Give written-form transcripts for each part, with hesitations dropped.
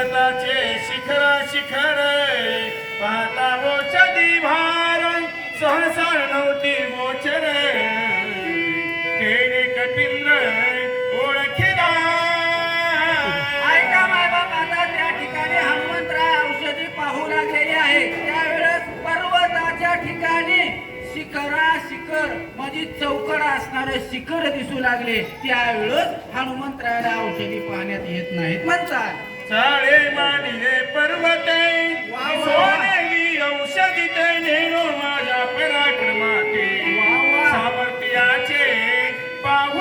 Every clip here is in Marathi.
पर्वताचे शिखर शिखर पाहता औषधी भार सहसा नव्हती गोचर केले कपिंद्र ओळखीला. ऐका मायबाप, आता त्या ठिकाणी हनुमंतराय औषधी पाहू लागलेले आहे. त्यावेळेस पर्वताच्या ठिकाणी शिखरा शिखर म्हणजे चौकड असणारे शिखर दिसू लागले. त्यावेळेस हनुमंतरायाला औषधी पाहण्यात येत नाहीत म्हणतात. चाळे मानिले पर्वत सोनेली औषधी नेलो माझ्या पराक्रमाते सामर्थ्याचे पाहू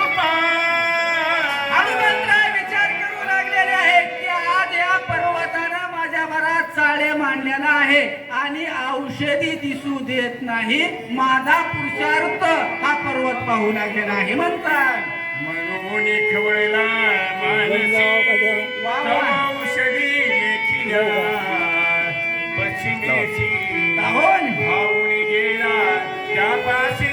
हनुमंतराय विचार करू लागलेले आहेत की आज या पर्वतानं माझ्या भरात चाळे मांडलेला आहे आणि औषधी दिसू देत नाही. माझा पुरुषार्थ हा पर्वत पाहू लागलेला आहे म्हणतात. म्हणून खवळला मानसी औषधी लेखिल्या पश्चिमेची भाऊन गेला त्यापाशी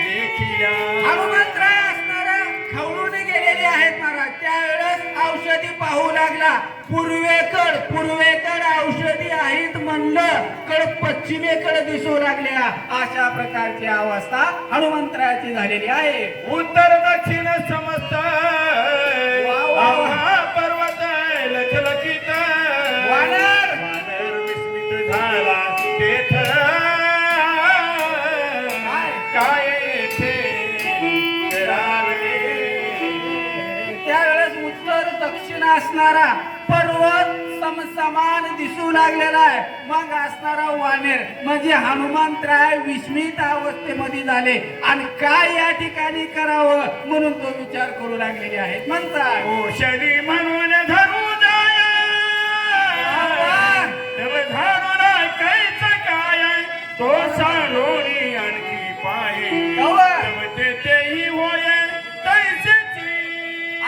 लेखिल्या. हनुमंतराय असणारा खवळून गेलेले आहेत महाराज. त्यावेळेस औषधी पाहू लागला. पूर्वेकडे औषधी आहेत म्हणलं कड पश्चिमेकडे दिसू लागल्या. अशा प्रकारची अवस्था हनुमंतरायाची झालेली आहे. उत्तर दक्षिण समस्त पर्वत लखलखित वानर विस्मित झाला तेथ काय येथे त्यावेळेस उत्तर दक्षिण असणारा पर्वत समसमान दिसू लागलेला आहे. मग असणारा वानेर म्हणजे हनुमंतराय विस्मित अवस्थेमध्ये झाले आणि काय या ठिकाणी करावं म्हणून तो विचार करू लागलेले आहेत म्हणतात. औषधी म्हणून धरू जाय धरून कैच काय तो सांडोणी आणखी पाय तेही होय तैसेची.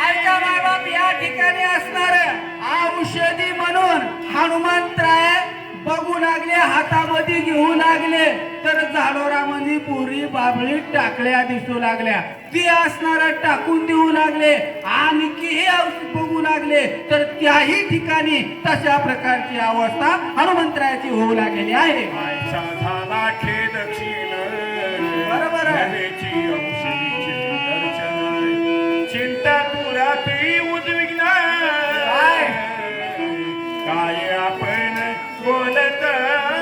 ऐका मायबाप, या ठिकाणी असणार औषधी म्हणून हनुमंतराय बघू लागले, हातामध्ये घेऊ लागले तर झाडोरामध्ये पुरी बाबळी टाकल्या दिसू लागल्या. ती असणारा टाकून देऊ लागले. आणखी हे बघू लागले तर त्याही ठिकाणी तशा प्रकारची अवस्था हनुमंतरायाची होऊ लागलेली आहे. झाला खे दक्षिण बरोबर औषधीचे दर्शन चिंता पुरात उद्विग्न काय आपण बोलत.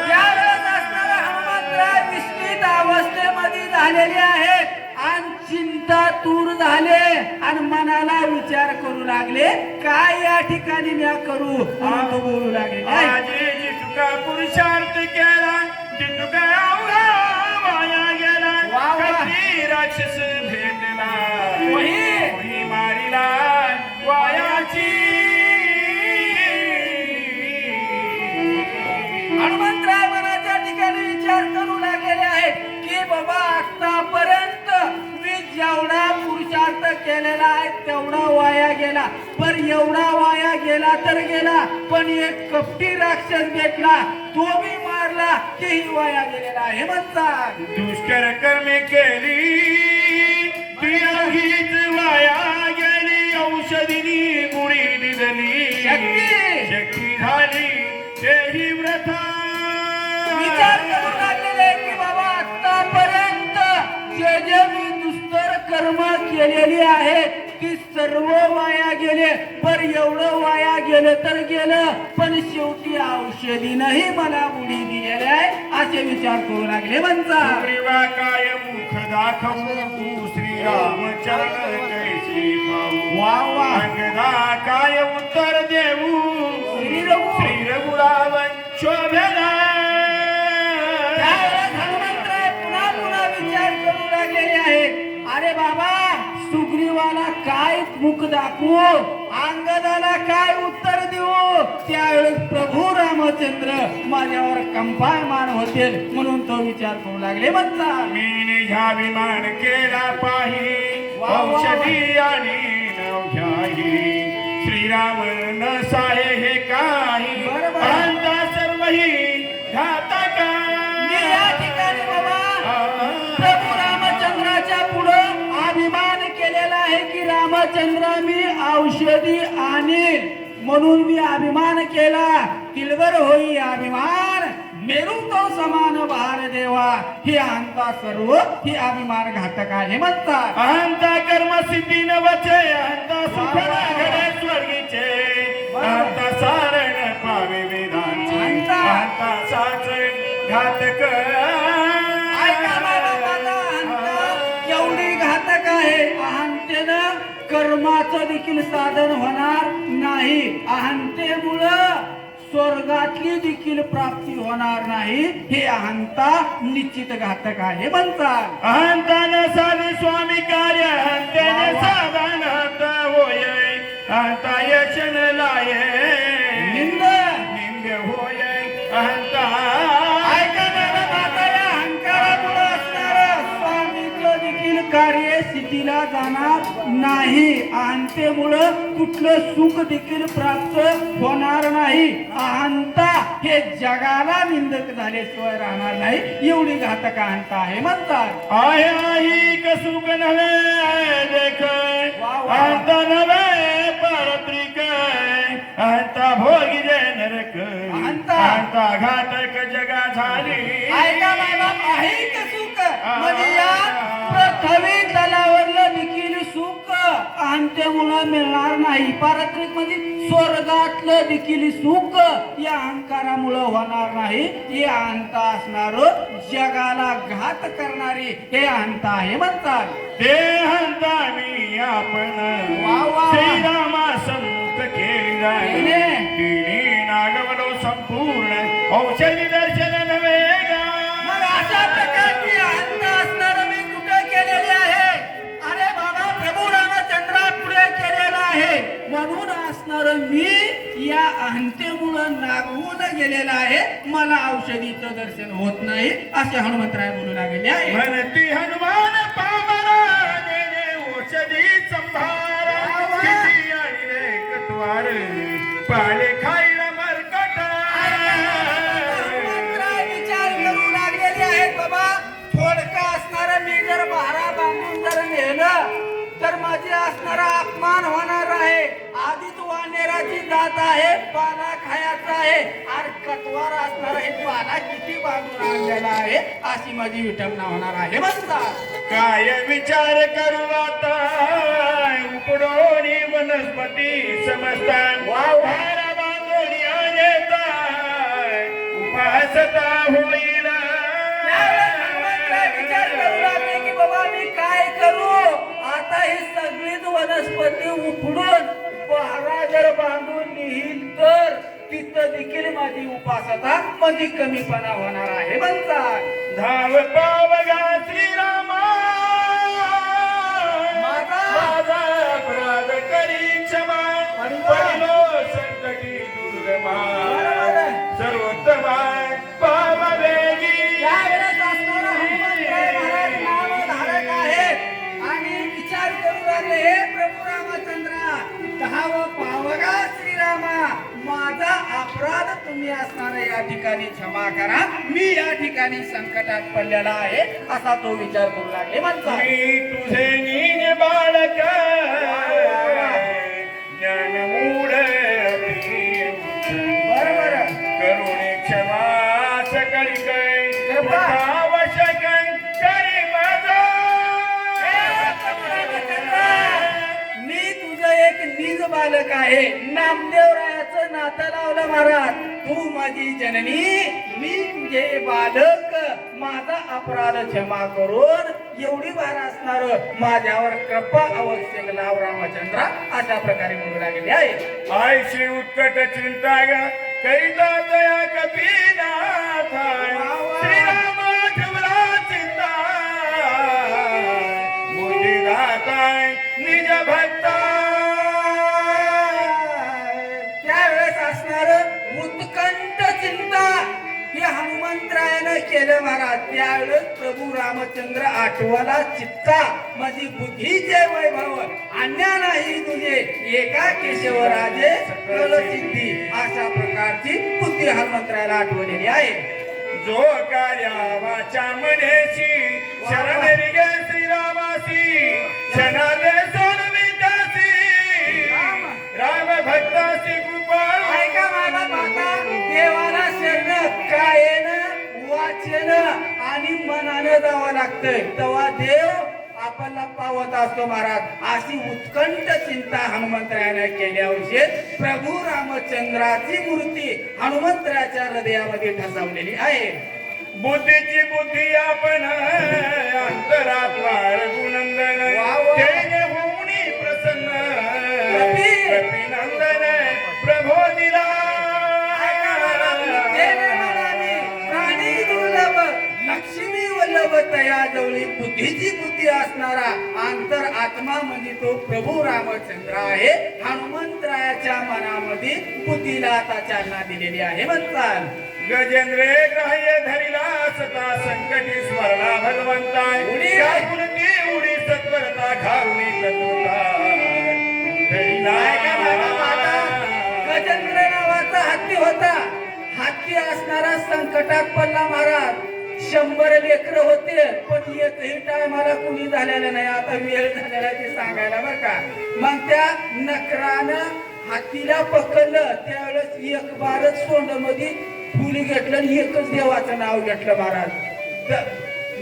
त्यावेळेस असणारा हनुमंतराय विस्मित अवस्थेमध्ये झालेले आहेत आणि चिंता दूर झाले आणि मनाला विचार करू लागले काय या ठिकाणी मी करू म्हणून तो बोलू लागले. आजी जितका पुरुषार्थ केला जितका वाया गेला कधी राक्षस भेटला कोणी मारिला वायाची. हनुमंतराय मनाच्या ठिकाणी विचार करू लागलेले आहेत की बाबा आतापर्यंत मी जेवढा पुरुषार्थ केलेला आहे तेवढा वाया गेला. पण एवढा वाया गेला तर गेला पण एक कपटी राक्षस भेटला तो मी मारला तेही वाया गेलेला आहे म्हणतात. दुष्कर कर्मे केली ती हीच वाया गेली औषधीनी गुढी दिली शक्ती झाली तेही व्रथा. विचार करू लागलेले की बाबा आतापर्यंत जे जे मी दुष्कर कर्म केलेली आहेत ती सर्व वाया गेले. पण एवढं वाया गेलं तर गेलं पण शेवटी औषधीनंही मला बुडी दिलेली आहे असे विचार करू लागले म्हणतात. काय मुख दाखवू श्रीराम चरण कैसी पाहू वा वा अंगदा काय उत्तर देऊ श्री रघुरावण शोभेला. हनुमंतराय पुन्हा पुन्हा विचार करू लागलेले आहेत. अरे बाबा सुग्रीवाला काय मुख दाखवू अंगदाला काय उत्तर देऊ. त्यावेळेस प्रभू रामचंद्र माझ्यावर कंपायमान होतील म्हणून तो विचार करू लागले म्हणतात. मी ह्याभिमान केला पाही औषधी आणि नवघ्याही श्रीराम न साहे हे काही अंता सर्वही घातका. मी या ठिकाणी बाबा प्रभू रामचंद्राच्या पुढे अभिमान केलेला आहे की रामचंद्र मी औषधी आणीन म्हणून मी अभिमान केला. किलवर होई अभिमान मेरू तो समान भार देवा. हे अहंता सर्व हे अभिमान घातक आहे म्हणतात. अहंता कर्म सिद्धी न वचे अहंता सुख न घडे स्वर्गीचे. अहंता सारण पावे वेदांचे अहंता साच घातक. ऐका बाबाचा अहंता केवढी घातक आहे. अहंतेनं कर्माचं देखील साधन होणार नाही. अहंतेमुळं स्वर्गातली देखील प्राप्ती होणार नाही. हे अहंता निश्चित घातक आहे म्हणतात. अहंतान साधे स्वामी कार्य अहंतेने साधन होय. अहंता यशन लाये निंद निंद होय. अहंता ऐका बाबा या अहंकारामुळे असणारं स्वामीचं देखील कार्य स्थितीला जाणार नाही. अहंतेमुळं कुठलं सुख देखील प्राप्त होणार नाही. अहंता हे जगाला निंदक झाल्याशिवाय राहणार नाही. एवढी घातक अहंता आहे म्हणतात. आहे आई कसुक नव्हे देख. अहंता नव्हे पारत्रिक. अहंता भोगी जय नरक. अहंता घातक जगा झाली. ऐका बाबा आहे का सुख म्हणजे या पृथ्वी तलावरलं देखील सुख अहंतेमुळे मिळणार नाही. पारत्रिक म्हणजे स्वर्गातलं देखील सुख या अहंकारामुळे होणार नाही. हे अहंता असणार जगाला घात करणारी हे अहंता आहे म्हणतात. ते अहंता मी आपण श्रीरामा समुख केली. तिने नागवलो संपूर्ण औषधी दर्शन नव्हे गा. मग अशा प्रकारची अहंता असणार मी कुठे केलेली आहे. अरे बाबा प्रभू रामचंद्रा पुढे केलेला आहे. म्हणून असणार मी या अहंतेमुळे नागवून गेलेला आहे. मला औषधीचं दर्शन होत नाही असे हनुमंतराय बोलू लागले आहे. म्हणती हनुमान पामरा देणे औषधी संभारा. किती आणि रे कतवार पाले खायला मरकट. हनुमंतराय विचार करू लागलेले आहेत. बाबा थोडका असणारा मी जर भारा बांधून जर नेलं तर माझी असणारा अपमान होणार आहे. आधीच वानेराची जात आहे. पाला खायचा आहे. आणि कटवार असणारा हे पाला किती बांधून आणलेला आहे अशी माझी विटंबना होणार आहे म्हणतात. काय विचार करू आता उपडोनी वनस्पती समजता. भारा बांधोनी आणता उपासता होईल. विचार करू लागले की बाबा मी काय करू. आता ही सगळीच वनस्पती उपडून पहारा जर बांधून नेईल तर तिथं देखील माझी उपासता म्हणजे कमीपणा होणार आहे म्हणतात. धाव पावगा श्रीरामा माझा अपराध करी क्षमा. पडलो संकटी दुर्गमा सर्वोत्तमा पाववेगी. यावेळेस असणारा हनुमंतराय महाराज नामधारक आहेत आणि विचार करू लागले हे प्रभू रामचंद्रा धाव पावगा श्रीरामा माझा अपराध तुम्ही असणारा या ठिकाणी क्षमा करा. मी या ठिकाणी संकटात पडलेला आहे असा तो विचार करू लागले म्हणतात. मी तुझे नीज बालक ज्ञान मूढ बरोबर करुणे क्षमा सकळी कै आवश्यक करी माझा. मी तुझं एक निज बालक आहे. नामदेवरायाचं नातं लावलं महाराज. तू माझी जननी मी तुझे बालक. माझा अपराध क्षमा करून एवढी भार असणार माझ्यावर कृपा आवश्यक लाव रामचंद्रा अशा प्रकारे बोलू लागले आहे. आयशी उत्कट चिंता ग करिता दया कपीनाथ. श्रीराम ठेवला चिंता बुद्धी दाताय निज भक्ता. त्यावेळेस असणार उत्कंठ चिंता हे हनुमंतरायानं केलं महाराज. त्यावेळेस प्रभू रामचंद्र आठवाला चित्ता माझी बुद्धीचे वैभव अन्या नाही तुझे एका केशवराजे सकल सिद्धी अशा प्रकारची बुद्धी हनुमंतरायाला आठवलेली आहे. जो कार्या वाचा मनेशी शरण गे श्रीरामासी. क्षणाले सोडवी त्यासी लागतंय तेव्हा देव आपल्याला पावत असतो महाराज. अशी उत्कंठ चिंता हनुमंतरायाने केल्याविषयी प्रभू रामचंद्राची मूर्ती हनुमंतराच्या हृदयामध्ये ठसवलेली आहे. बुद्धीची बुद्धी आपण अंतरात्मा रघुनंदन वा वा. तेने होऊनी प्रसन्न कपी. कपिनंदन प्रभो दिला प्राणी दुर्लभ लक्ष्मी वल्लभ तया जवळी बुद्धीची बुद्धी असणारा अंतर आत्मा म्हणजे तो प्रभू रामचंद्र आहे. हनुमंतरायाच्या मनामध्ये बुद्धीला आता चालना दिलेली आहे म्हणतात. गजेंद्रे ग्राह्य धरिला सता संकटी स्मरणा भगवंता उडी. उडी उडी सत्वरता घालून तत्वता धरिला. गजेंद्र नावाचा हत्ती होता. हत्ती असणारा संकटात पडला महाराज. 100 लेकर होते पण एकही टायमाला कुणी झालेलं नाही. आता वेळ झालेला ते सांगायला बरं का. मग त्या नकरानं हातीला पकडलं त्यावेळेस एक बारच सोंड मध्ये फुली घेतलं आणि एकच देवाचं नाव घेतलं महाराज.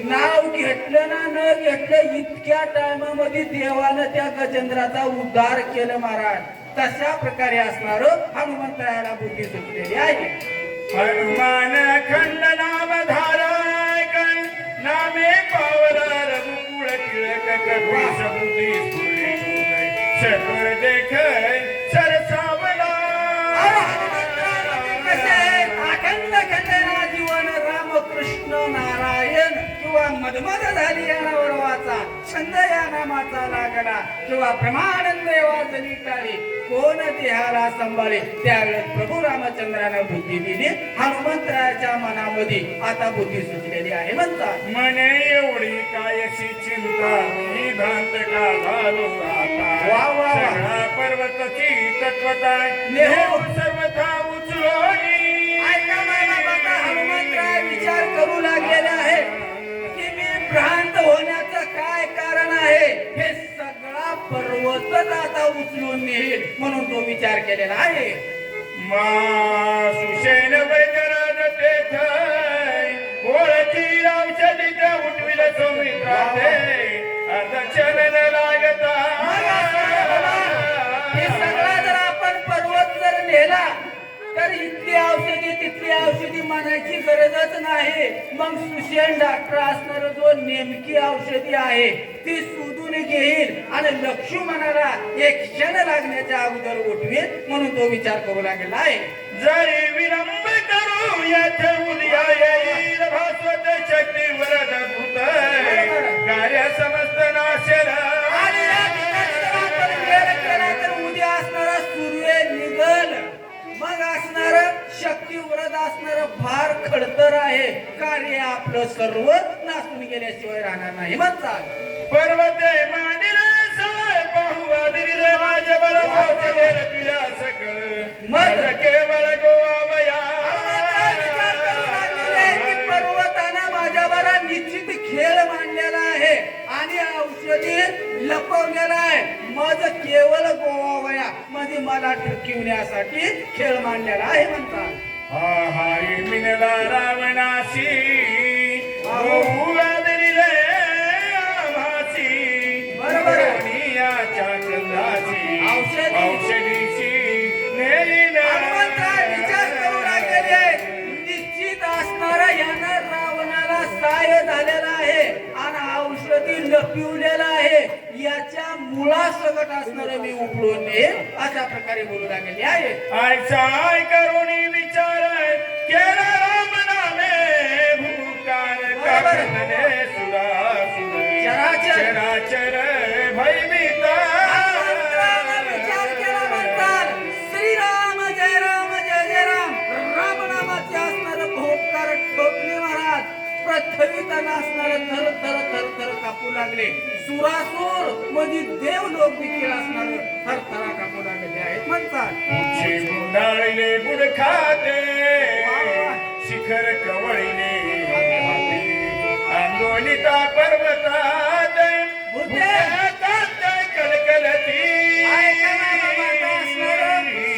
नाव घेतलं ना न घेतलं इतक्या टायमामध्ये देवानं त्या गजेंद्राचा उद्धार केलं महाराज. तशा प्रकारे असणार हनुमंतरायाला बुद्धी सुचलेली आहे. हनुमान खंड नाम धारायक नामे पावला रघुकुळ टिळक कपीश बुद्धी स्फुरे सत्वर देख सरसावला. अखंड खंडना जीवन रामकृष्ण नारायण किंवा मधमध झाली या नावावर वाचा छंद या नामाचा लागला किंवा ब्रह्मानंद वाजली टाळी कोण देहाला सांभाळे. त्यावेळेस प्रभू रामचंद्रानं बुद्धी दिली. हनुमंतरायाच्या मनामध्ये आता बुद्धी सुचलेली आहे म्हणतात. मने एवढी कायशी चिंता मी भ्रांत का झालो आता. वा वा वा. सगळा पर्वताची तत्वता नेहो. सर्वथा उचलोनी. ऐका माझा बाबा हनुमंतराय विचार करू लागलेले आहे की मी भ्रांत होण्याचं काय कारण आहे. हे सगळा पर्वतच आता उचलून नेईल म्हणून तो विचार केलेला आहे. मा सुशेन वैद्यराज तेथ ओळखी औषधी उठविल सौमित्राते अर्धचलन लागता. हे सगळा जर आपण पर्वत जर नेला तर इथली औषधी तिथली औषधी म्हणायची गरजच नाही. मग सुशेन डॉक्टर असणार जो नेमकी औषधी आहे ती शोधून घेईल आणि लक्ष्मणाला एक क्षण लागण्याच्या अगोदर उठवेल म्हणून तो विचार करू लागलेला आहे. जरी विलंब करू येथे उद्या येईल भास्वत शक्ती वरद भूत कार्य समस्त नाशेल. आणि या ठिकाणी जर आपण वेळ केला तर उद्या असणारा सूर्य निघल. मग असणार शक्ती वरद असणार फार खडतर आहे. कार्य आपलं सर्व नासून गेल्याशिवाय राहणार नाही म्हणतात. पर्वते मांडिले सवय पाहू आदिले माझ्या बरोबर तुझ्या सकळ मज केवळ गोवावया. पर्वतानं माझ्यावर निश्चित खेळ मांडलेला आहे आणि औषधी लपवलेला आहे. मज केवळ गोवावया म्हणजे मला ठरविण्यासाठी खेळ मांडलेला आहे म्हणतात. हा हारी मिनला रावणाशी होऊ आदरिले आभासी बरोबर. कोणीयाच्या कंदाची औषधी. औषधीची नेईल. हनुमंतराय विचार करू लागलेले आहेत. निश्चित असणारा यानं रावणाला सहाय्य झालेला आहे आणि औषधी लपविलेला आहे. याच्या मुळासकट असणार मी उपडून अशा प्रकारे बोलू लागलेले आहे. आयचा आय करुणी विचार केला राम नामे भूकार काकतले सुरासुर चराचर. चराचर भयभीता. हनुमंतरायानं विचार केला म्हणतात श्रीराम जय राम जय जय राम. राम नामाचे असणार भोकार ठोकले महाराज. पृथ्वीतना असणार थर थर थर थर कापू लागले. सुरासुर म्हणजे देव लोक देखील असणार थरथरा कापू लागले आहेत म्हणतात. उच्छे गुंडाळले गुड खाते शिखर कवळीने आंदोलिता पर्वतात भूत्यातात कलकलती. ऐका ना बाबा, असणार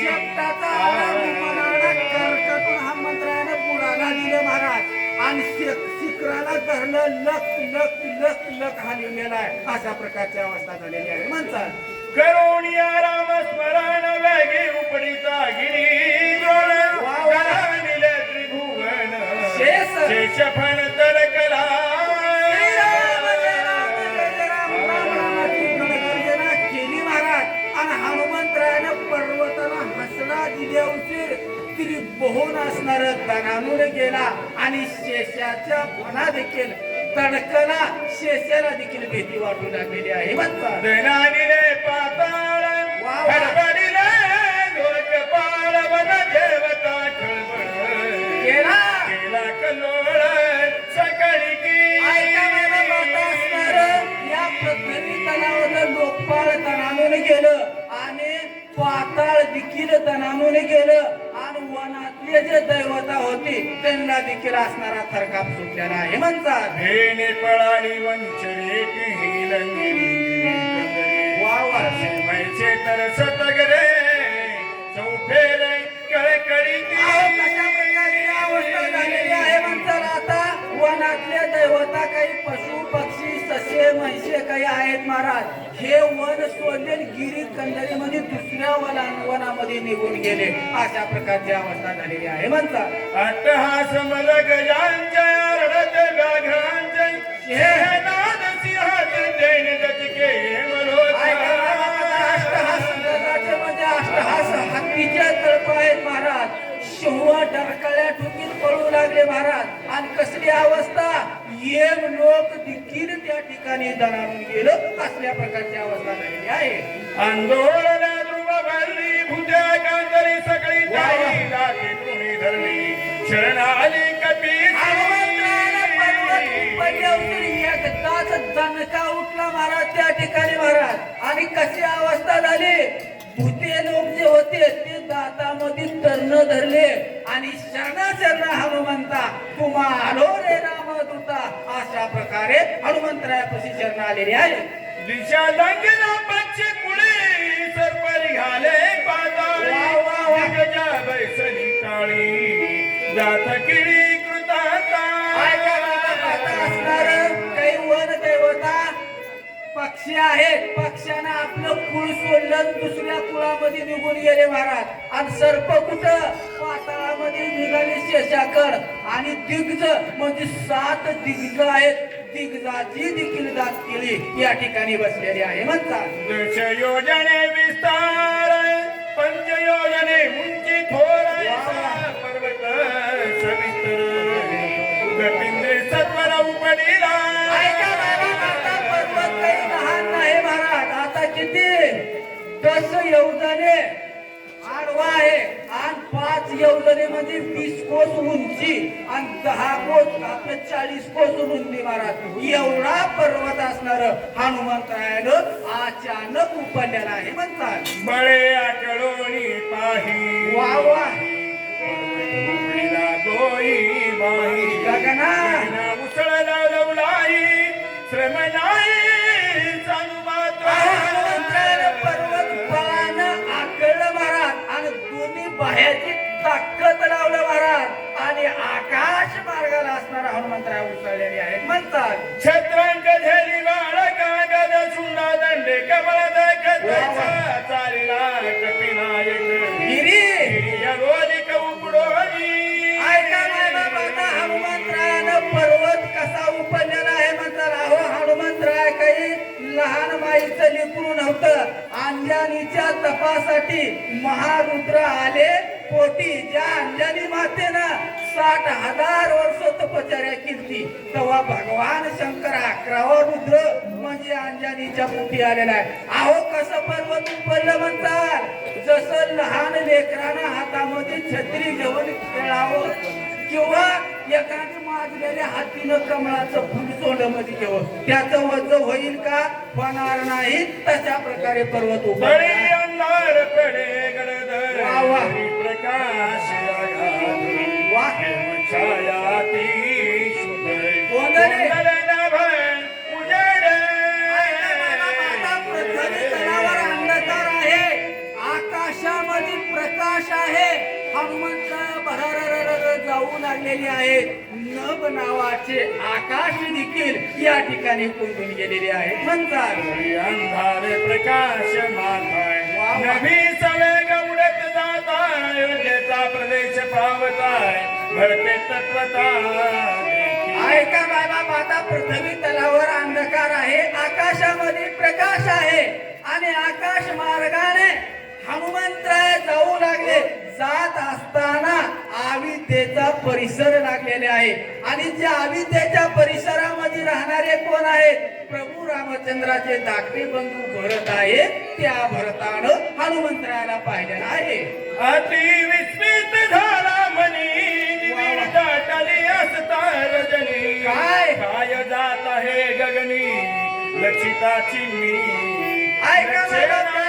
शब्दाचा आवाज मनाला कर्कटून हनुमंतरायानं बुडाला दिलं महाराज आणि शिखराला त्याला घरलं लक लक लक लक हलवलेला आहे. अशा प्रकारची अवस्था झालेली आहे म्हणतात. करुणिया राम स्मरण वेगे उपडिता गिरी द्रोण गलानिले त्रिभुवन शेष शेषफण तरकला केली महाराज आणि हनुमंतरायानं पर्वताला हसला दिल्या उशीर त्रिभुवन असणार दणानून गेला आणि शेषाच्या फणा देखील तडकला. शेषाला देखील भीती वाटू लागलेली आहे म्हणतात. दणानिले पाताळ हडबडिले लोकपाल वन देवता खळबळ गेला केला कल्लोळ सकळी की या पृथ्वी तलावाला लोकपाळ तणावून गेलं आणि पाताळ देखील तणावून गेलं आणि वनातले जे दैवता होती त्यांना देखील असणारा थरकाप सुटलेला आहे म्हणतात. भेने पळाली वंचरे मैचे तर सतगरे चौफेरे कळकळी कशा प्रकारची अवस्था झालेली आहे म्हणतात. आता वनातले दैवता काही पशु पक्षी ससे म्हैसे काही आहेत महाराज. हे वन सोडलेले गिरी कंदरी मध्ये दुसऱ्या वनामध्ये निघून गेले. अशा प्रकारची अवस्था झालेली आहे म्हणतात. अट्टहास मल गजांच्या रडत व्याघ्रांच्या शेहनाद सिंहाचे जैन दचके म्हणजे अष्टहास हत्तीचे तळप आहेत महाराज. शिंह डरकळ्या ठोकीत पळू लागले महाराज. आणि कसली अवस्था येम लोक देखील त्या ठिकाणी दणाणून गेलं. असल्या प्रकारची अवस्था झालेली आहे. आंदोलन ध्रुव भरली भुत्या कांदरी सगळी ताई लागे कोणी धरली शरण आली कपी एकदाच दणका उठला महाराज त्या ठिकाणी महाराज. आणि कशी अवस्था झाली. भूते लोक जे होते ते दातामध्ये तर्ण धरले आणि शरण हनुमंता तुम्हा आलो रे रामदूता. अशा प्रकारे हनुमंतरायापाशी शरण आलेले आहे. दिशा लंगना पक्षी कुळी सरपरी घाले पाताळी गजा बैसली काळी जात किडी कृताता. असणार काही वन देवता पक्षी आहेत. पक्ष्यानं आपलं कुळ सोडलं दुसऱ्या कुळामध्ये निघून गेले महाराज. आणि सर्प कुठं पाताळामध्ये निघाले शेषाकड. आणि दिग्ज म्हणजे 7 दिग्ज आहेत. दिग्जाची देखील दात केली या ठिकाणी बसलेली आहे म्हणतात. दश योजने विस्तार पंचयोजने उंची थोर पर्वत सविस्तर गपिंद्रे सत्वर उपडिला. पर्वत काही लहान नाही महाराज. आता किती 10 योजने आडवा आहे आणि 5 योजने म्हणजे 20 कोस उंची आणि 10 कोस आपले 40 कोस रुंदी महाराज. एवढा पर्वत असणार हनुमंतरायानं अचानक उपडलेला आहे म्हणतात. बळे आकळोनी पाही वा वा दोई बाई गगना उसळला लवलाई श्रम नाही चालू मात्र. हनुमंतरायानं पर्वत बळानं आकळलं महाराज आणि दोन्ही बाह्याची ताकद लावलं महाराज. आणि आकाश मार्गाला असणारा हनुमंतराय उसळलेली आहेत म्हणतात. छत्रांक झेली बाळ कागद सुंदा दंडे कमळ दाखवायचा चालला कपिनायक गिरी रोलिक उपडोली. ऐका नाही बाबा. आता हनुमंतरायानं पर्वत कसा उपडलेला आहे म्हणतात. अहो हनुमंतराय काही लहान माईचं लेकरू नव्हतं. अंजनीच्या तपासाठी महारुद्र आले पोटी. ज्या अंजनी मातेनं 60,000 वर्ष तपश्चर्या केली तेव्हा भगवान शंकर 11वा रुद्र म्हणजे अंजनीच्या पोटी आलेला आहे. अहो कसं पर्वत उपडलं म्हणतात. जसं लहान लेकरानं हातामध्ये छत्री घेऊन खेळावं किंवा एखाद्या माजलेल्या हातीनं कमळाचं फुल सोंडामध्ये घेऊन त्याचं वज होईल का होणार नाही. तशा प्रकारे पर्वत उपडला. अंधार पडे गडधर वा वा प्रकाश वा छाया ती गोंधळे. उजेड पृथ्वी तलावर अंधकार आहे. आकाशामध्ये प्रकाश आहे. हनुमंत भरार जाऊ लागलेली आहेत. नभ नावाचे आकाश देखील या ठिकाणी कुंकून गेलेले आहेत म्हणतात. अंधारे प्रकाश माताय वा. नभी सवेग उडत जाताय अयोध्येचा प्रदेश पावताय भरते तत्वता ऐका बाबा, आता पृथ्वी तलावर अंधकार आहे, आकाशामध्ये प्रकाश आहे आणि आकाश मार्गाने हनुमंतराय जाऊ लागले. जात असताना आवितेचा परिसर लागलेले आहे आणि त्या आवितेच्या परिसरामध्ये राहणारे कोण आहेत? प्रभू रामचंद्राचे धाकटे बंधू भरत आहे. त्या भरतानं हनुमंतरायाला पाहिलेलं आहे. अति विस्मित झाला मनी दाटली असता रजनी काय? काय जात आहे गगनी लक्षिताची मी ऐका बाबा,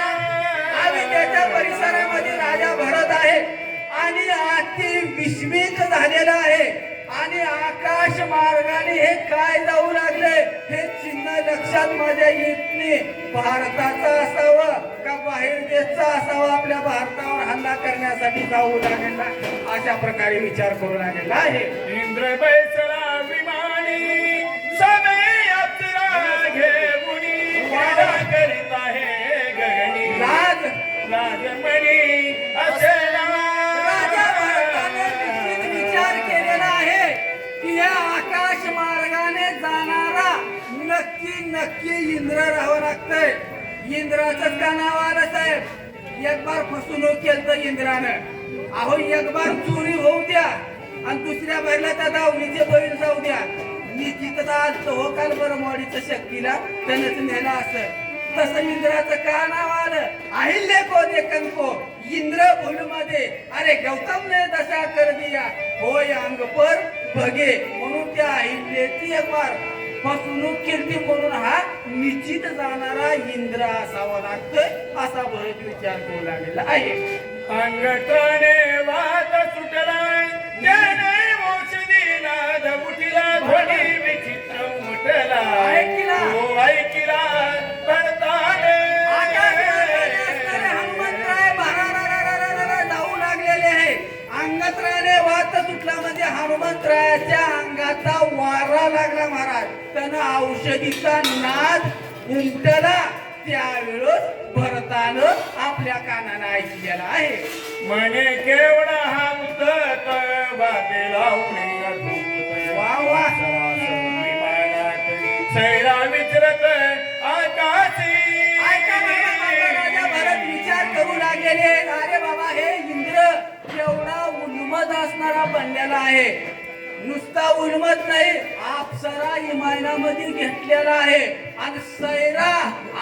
आवितेच्या परिसरामध्ये राजा भरत आहे आणि अति विस्मित झालेला आहे आणि आकाश मार्गाने हे काय जाऊ लागले हे चिन्ह लक्षात माझ्या येत नाही. भारताचं असावं का बाहेर देशचा असावं आपल्या भारतावर हल्ला करण्यासाठी जाऊ लागेला अशा प्रकारे विचार करू लागेला आहे. इंद्र बैसला विमानी सवे अप्सरा घेऊनी वाडा करीत आहे गगनी राज राजमणी असेला राजा भरताने निश्चित विचार केलेला आहे की या आकाश मार्गाने जाणारा नक्की इंद्र राहावं लागतंय. इंद्राचं का नाव आलं साहेब? एक बार फसवणूक केलं तर इंद्रानं. अहो एक बार चोरी होऊ द्या आणि दुसऱ्या बाहेरला त्या दावणीचे बैल जाऊ द्या. निश्चितच आज हो काल बरं मॉडीच्या शक्तीला त्यानंच नेला असं. तसं इंद्राचं का नाव आलं? अहिल्य को देखन को इंद्र भूलमध्ये अरे गौतम ने दशा कर दिया होय अंग पर बघे म्हणून त्या अहिल्याची एक बार फसवणूक केली म्हणून हा निश्चित जाणारा इंद्र असावा लागतोय असा बरेच विचार करू लागलेला आहे. अंगठाने वाद सुटलाय त्याने औषधीला धबुटीला ध्वनी विचित्र उमटला ऐकिला. हो ऐकिला भरताने आकाशमार्गाने असणारे हनुमंतराय भरारारारारारा जाऊ लागलेले आहे. अंगत्राने वात सुटला म्हणजे हनुमंतरायाच्या अंगाचा वारा लागला महाराज. त्यानं औषधीचा नाद उमटला. त्यावेळेस भरतानं आपल्या कानाला ऐकलेला आहे. म्हणे केवढा हा उतत वाटे लावणे अद्भुत वा वा. विमानात सैरा विचरत आकाशी ऐका बाबा, राजा भरत विचार करू लागलेले आहेत. अरे बाबा हे इंद्र एवढा उन्मद असणारा बनलेला आहे. नुसता उन्मद नाही अप्सरा इमानामध्ये घेतलेला आहे आणि सैरा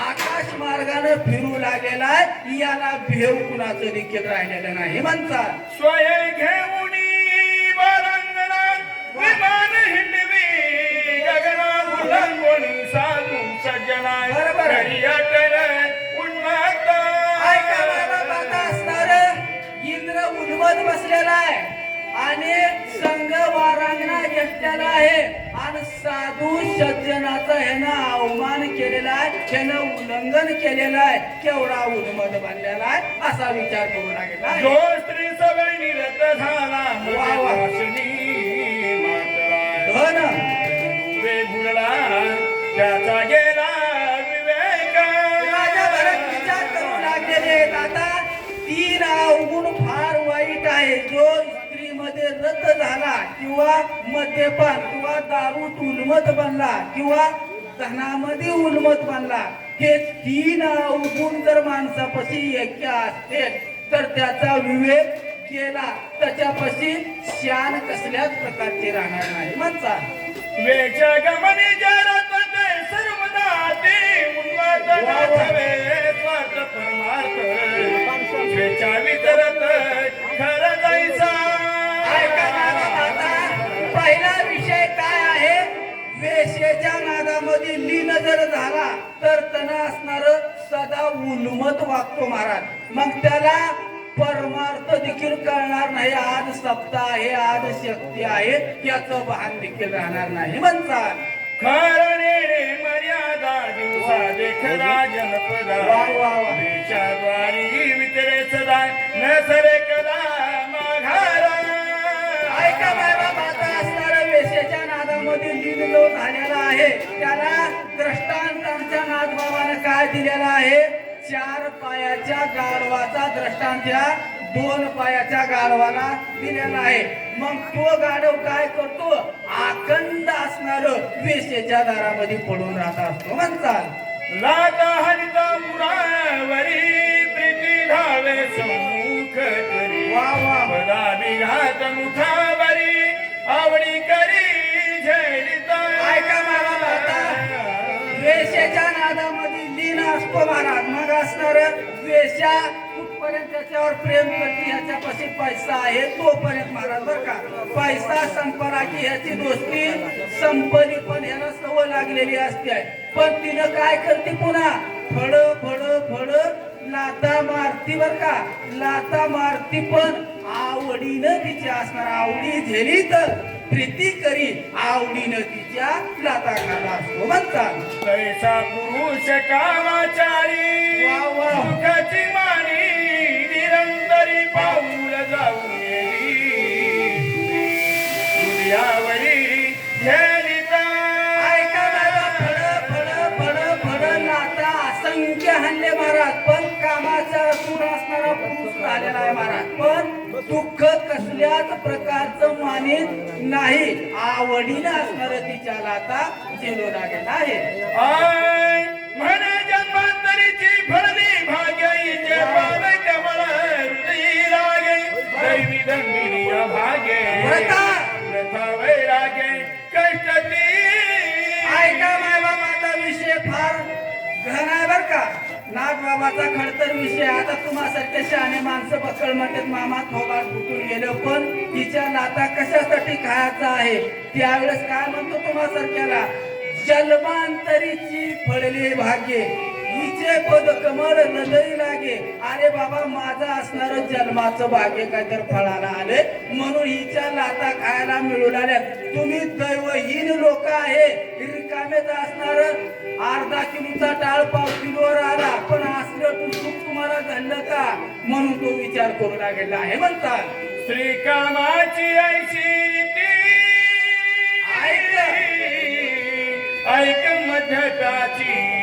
आकाश मार्गाने फिरू लागलेला आहे. याला भेव कुणाचं देखील राहिलेलं नाही म्हणतात. स्वय घेऊनी बारांगणात विमान हिंडवी गगना उल्लंघोनी साधू सज्जना बरोबर. करियाटर उन्मत्त ऐका बाबा, आता असणार इंद्र उन्मद बसलेला आहे आणि संघ वारांगणा घेतलेला आहे आणि साधू सज्जनाचा ह्यानं अवमान केलेला आहे, ह्यानं उल्लंघन केलेलं आहे. केवढा उन्मद बनलेला आहे असा विचार करू लागेल आहे. जो स्त्री सवय निरत झाला वा वा. वासनी मातरा धन दुवे भुलला त्याचा गेला विवेक राजा भरत विचार करू लागलेले आहेत. आता तीन अवगुण फार वाईट आहे. जो स्त्रीमध्ये रत झाला किंवा मद्यपान किंवा दारूत उन्मत बनला किंवा धनामध्ये उन्मत बनला, हे तीन अवगुण जर माणसापाशी ऐक्य असतील तर त्याचा विवेक गेला, त्याच्यापाशी शान कसल्याच प्रकारचे राहणार नाही म्हणतात. वेच्या गमनी जरत ते सर्वदा ते उन्मत नाचवे स्वार्थ परमार्थ वेच्या वितरत खरं जायचा. ऐका बाबा, आता पहिला विषय काय आहे? वेशेच्या नादामध्ये लीन जर झाला तर त्यानं असणार सदा उन्मत वागतो महाराज. मग त्याला परमार्थ देखील कळणार नाही. आज सप्ताह आहे, आज शक्ती आहे याचं भान देखील राहणार नाही म्हणतात. खरणे मर्यादा दिवसा देखला जनपदा वा वा वा. देशाद्वारी वितरे सदा न सरे कदा माघारा. ऐका बाबा, आता असणार वेशे जो झालेला आहे त्याला दृष्टांत आमच्या नाथबाबाने काय दिलेला आहे? 4 पायाच्या गाढवाचा दृष्टांत या 2 पायाच्या गाढवाला दिलेला आहे. मग तो गाढव काय करतो? अखंड असणार वेशेच्या दारामध्ये पडून राहत असतो म्हणतात. लाता हरिता मुरावरी प्रीती धावे सम्मुख करी वा वा. पदा निघात मुखावरी आवडी करी झेडिता. ऐका मला आता वेशेच्या नादामध्ये लीन असतो महाराज. मग असणार वेश्या कुठपर्यंत त्याच्यावर प्रेम करते ह्याच्यापाशी पैसा आहे तोपर्यंत महाराज बर का. पैसा संपला की ह्याची दोस्ती संपली पण ह्याला सवय लागलेली असते. पण तिनं काय करते पुन्हा फड फड फड लाता मारती बर का. लाता मारती पण आवडीनं तिच्या असणार. आवडी झेली तर प्रीती करी आवडीनं तिच्या लाता खाला असतो म्हणतात. तैसा पुरुष कामाचारी वा वा. सुखाची मानी निरंतरी पाऊल जाऊ यावरी झेलिता. ऐका बाबा फड फड फड फड लाता असंख्य हल्ले महाराज. पण कामाचा सूर असणारा पुरुष झालेला आहे महाराज. पण दुःख कसल्याच प्रकारचं मानित नाही. आवडीनं असणार तिच्या लाता झेलू लागेला आहे. आय म्हणे जन्मांतरीची फळली भाग्याईचे पान कमळ हृदयी लागे दैवी दंडिनी भागे व्रता. व्रता वैरागे कष्टती. ऐका मायबाबाचा विषय फार घन आहे बर का. नागबाबाचा खडतर विषय. आता तुम्हासारखे शहाणे माणसं बक्कळ म्हणतात मामा थोबाड फुटून गेलो. पण तिच्या लाता कशासाठी खायचा आहे? त्यावेळेस काय म्हणतो तुम्हासारख्याला? जन्मांतरीची फळले भाग्ये हिचे पद कमळ हृदयी लागे. अरे बाबा माझं असणार जन्माचं भाग्य काय तर फळाला आले म्हणून हिच्या लाता खायला मिळू लागल्या. तुम्ही दैवहीन लोक आहे. रिकामेच असणार अर्धा किलोचा टाळ पाव किलोवर आला पण असलं सुख तुम्हाला घडलं का म्हणून तो विचार करू लागलेला आहे म्हणतात. श्रीकामाची ऐशी रीती ऐक मध्यताची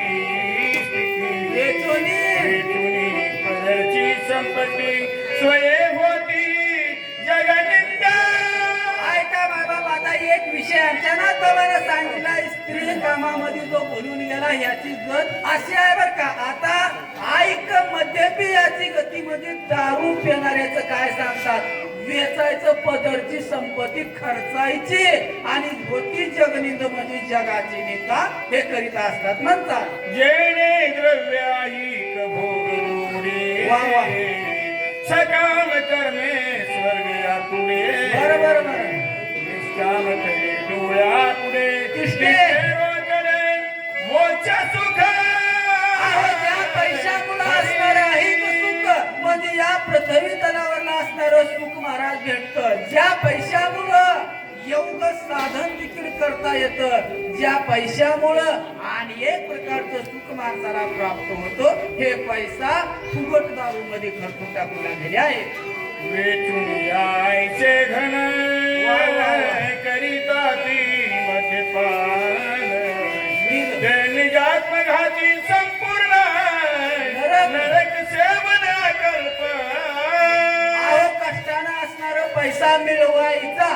परची संपत्ती स्वये होती जगनिंदा. ऐका बाबा आता एक विषय आमच्या नाथबाबाने सांगितला. स्त्री कामामध्ये जो बोलून गेला याची गत अशी आहे बर का. आता ऐक मध्यपी याची गती म्हणजे दारू पिणाऱ्याचं काय सांगतात? वेचायचं पदरची संपत्ती खर्चायची आणि होती जगनिंद म्हणजे जगाची नेता हे करीत असतात म्हणतात. जेणे द्रव्याहिक भोगरूढे वा वा. सकाम करणे स्वर्ग यापुढे बरोबर बरोबर. निष्काम करे डोळ्या पुढे कृष्णे. करे मोक्ष सुख. ज्या पैशामुळे असणारं ऐक सुख म्हणजे या पृथ्वी तलावरला असणारं सुख महाराज भेटतं. ज्या पैशामुळं योग साधन देखील करता येतं. ज्या पैशामुळं आणि एक प्रकारचं सुख माणसाला प्राप्त होतो. हे पैसा फुकट दारू मध्ये खर्चून टाकू लागलेले आहे. वेचून यायचे घन करिता ती मध्यपान निजात्मघाती संपूर्ण नरक सेवन कल्प. कष्टानं असणारं पैसा मिळवायचा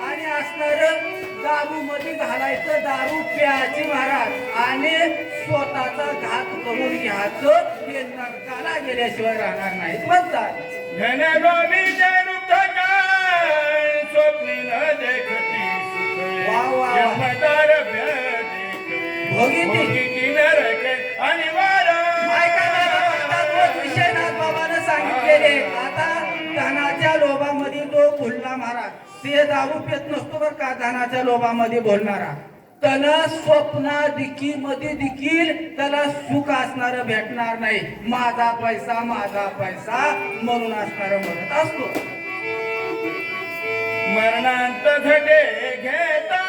आणि असणारं दारू मध्ये घालायचं. दारू प्यायची महाराज आणि स्वतःचा घात करून घ्यायचं. हे नरकाला गेल्याशिवाय राहणार नाही म्हणतात. घन गोबीच्या रुद्धकाय स्वप्नी न देखती सुख. वा वा. यमदार भोगीती. नरक आणि वारा. विषय नाथबाबाने सांगितलेले. आता धनाच्या लोभामध्ये जो बोलला महाराज ते दारू पेत नसतो बर का. धनाच्या लोभामध्ये बोलणारा त्याला स्वप्नादिकी मध्ये देखील त्याला सुख असणार भेटणार नाही. माझा पैसा म्हणून असणार म्हणत असतो. मरणांत घटे घेता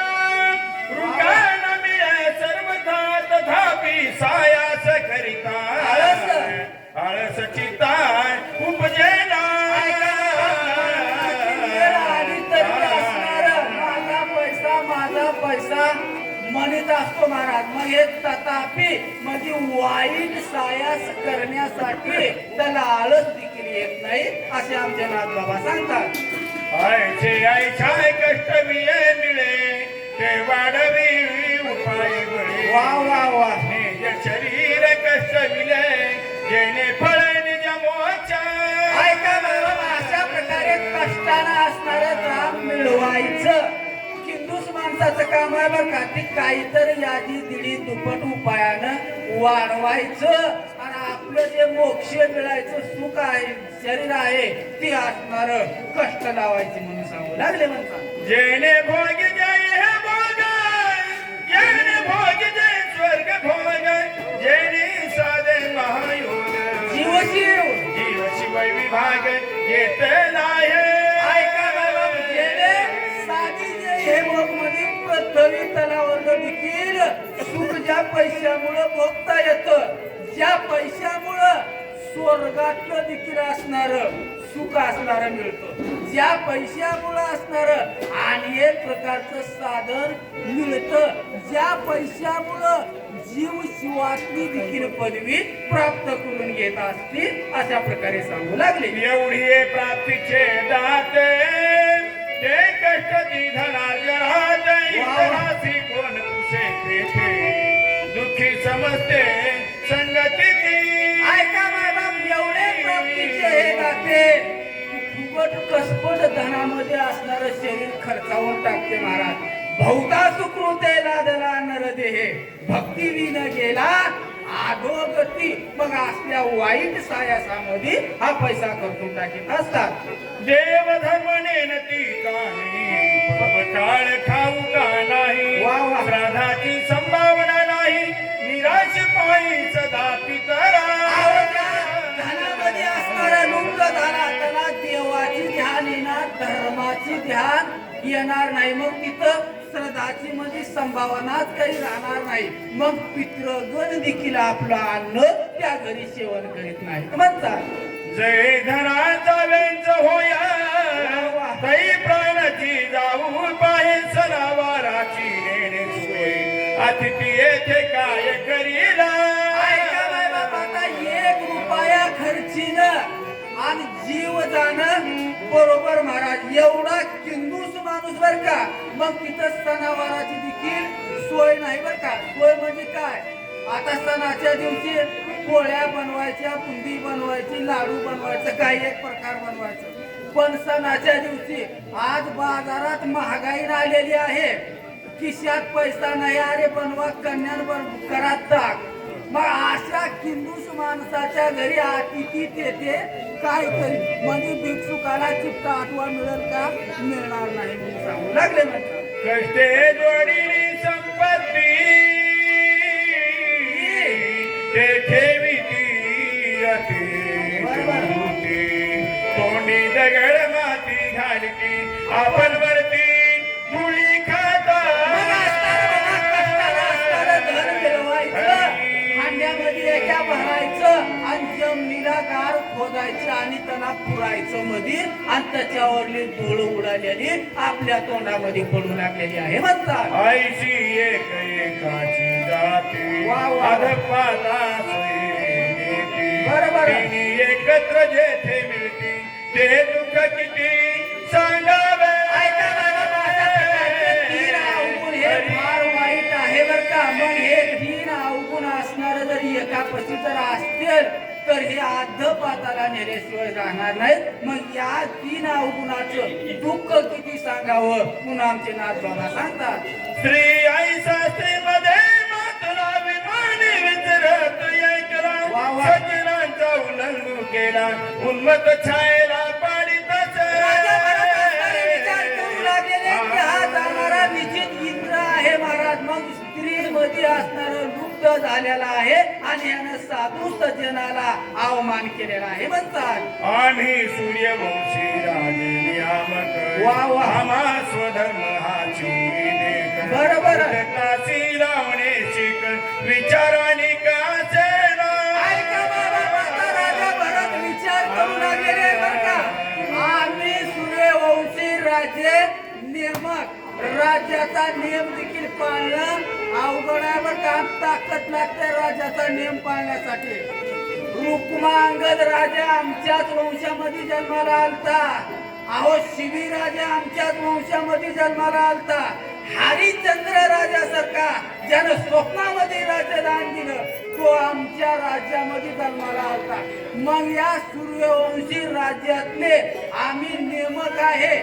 रुकान मिळे सर्वथा तथापि सायास करिता आळस चिता उपजेना. माझा पैसा असतो महाराज. मग हे तथापि म्हणजे वाईट सायास करण्यासाठी त्याला आळस देखील येत नाही असे आमचे नाथबाबा सांगतात. आयचे आयछाय कष्ट विये मिळे ते वाढवी उपाय बळे. वा वा वा. निज शरीर कष्ट विले जेणे फळ निज मोचा. ऐका बाबा, अशा प्रकारे कष्टानं असणारं काम मिळवायचं किंदूस माणसाचं काम आहे बरं का. ते काहीतरी यादी दिली दुप्पट उपायानं वाढवायचं आणि आपलं जे मोक्ष मिळायचं सुख आहे शरीर आहे ते असणार कष्ट लावायचे म्हणून सांगू लागले म्हणतात. जेणे भोग जाय हे भोग जेणे भोग जाय स्वर्ग भोग जेणे साधे महायोग जीवजीव जीव शिवाय विभाग येत नाही. ऐका बाबा, जेणे साधी जे हे भोग मध्ये पृथ्वी तलावर देखील सुख ज्या पैशामुळं भोगता येतं, ज्या पैशामुळं स्वर्गातलं देखील असणार सुख असणार मिळतं, ज्या पैशामुळं असणार आणि एक प्रकारचं साधन मिळतं, ज्या पैशामुळं जीव शिवातली देखील पदवी प्राप्त करून घेत असते अशा प्रकारे सांगू लागले. एवढी प्राप्तीचे दाते ते कष्ट धनाजी कोण कुशे तेथे दुःखी समजते संगती. ऐका बाबा, एवढे प्राप्तीचे हे दाते फुकट कसपट धनामध्ये असणारं शरीर खर्चावून टाकते महाराज. बहुता सुकृते लादला नरदेहे भक्ती विन गेला अधोगती. मग असल्या वाईट सायासामध्ये हा पैसा खर्चून टाकीत असतात. देव धर्म नेनती काही टाळ खाऊ का नाही. वा वा. श्राद्धाची संभावना नाही निराश पायी सदा पितरा. धनामध्ये असणारा लुंग झाला त्याला देवाची ध्यान येणार धर्माची ध्यान येणार नाही. मग तिथं श्रद्धाची म्हणजे संभावनाच काही राहणार नाही. मग पितृगण देखील आपलं अन्न त्या घरी सेवन करीत नाही म्हणतात. जय धनाचा वेंच होया तई प्राणाची जाऊ पाहे सणावाराची नेणे सोय अतिथी येथे काय करीला. ऐका बाय बाबा, आता 1 रुपया खर्चीनं आणि जीव जाणं बरोबर महाराज. एवढा किंदूस माणूस बर का. मग तिथं सणावाराची देखील सोय नाही बर का. सोय म्हणजे काय, आता सणाच्या दिवशी पोळ्या बनवायच्या, बुंदी बनवायची, लाडू बनवायचं, काही एक प्रकार बनवायचं. पण सणाच्या दिवशी आज बाजारात महागाई आलेली आहे, खिशात पैसा नाही, अरे बनवा कन्यान करा ताक. मग अशा किंदूस माणसाच्या घरी अतिथी तेथे काहीतरी म्हणजे भिक्षुकाला चिपटा आठवा मिळेल का, मिळणार नाही म्हणून सांगू लागले म्हणतात. कष्टे जोडीली संपत्ती ते ठेवीती अति तोंडी दगड माती घालती आपण वरती मुळी खाता. धन मिळवायचं, भांड्यामध्ये एका भरायचं आणि जमिनीला गार खोदायचं आणि त्यांना पुरायचं मध्ये आणि त्याच्यावरली धूळ उडालेली आपल्या तोंडामध्ये पडू लागलेली आहे म्हणतात. आईची एक एकाची जाते वा वा. अधपाता बरोबर. एकत्र जेथे मिळती ते दुःख किती सांगावे. ऐका बाबा, अशा प्रकारचे 3 अवगुण हे फार वाईट आहे बर का. मग हे 3 अवगुण असणार जर एकापशी जर असतील तर हे अधपाताला नेल्याशिवाय राहणार नाहीत. मग या 3 अवगुणाचं दुःख किती सांगावं म्हणून आमचे नाथबाबा सांगतात. स्त्री आई शास्त्री मध्ये मातला विमानी विचारत ऐकला वा वा. सज्जनांचा उल्लंघन केला उन्मत छायला पाडितच. विचार करू लागलेले की हा जाणारा निश्चित इंद्र आहे महाराज. मग स्त्री मध्ये असणार लुप्त झालेला आहे आणि यानं साधू सज्जनाला अवमान केलेला आहे म्हणतात. आम्ही सूर्यवंशी राजे नियामक वा वा. आम्हा स्वधर्म हाची देख बरोबर. काशी लावणे शिक विचाराने काचे ऐका बाबा, आता राजा भरत विचार करू लागलेले बरं का. आम्ही सूर्यवंशी राजे नियमक राज्याचा नियम देखील पाळणं अवघड आहे बरं का. ताकद लागते राजाचा नियम पाळण्यासाठी. रुक्मांगद राजा आमच्याच वंशामध्ये जन्माला आलता. अहो शिवी राजा आमच्याच वंशामध्ये जन्माला आलता. हरिश्चंद्र राजासारखा ज्यानं स्वप्नामध्ये राज्यदान दिलं तो आमच्या राज्यामध्ये जन्माला आलता. मग या सूर्यवंशी राज्यातले आम्ही नेमक आहे.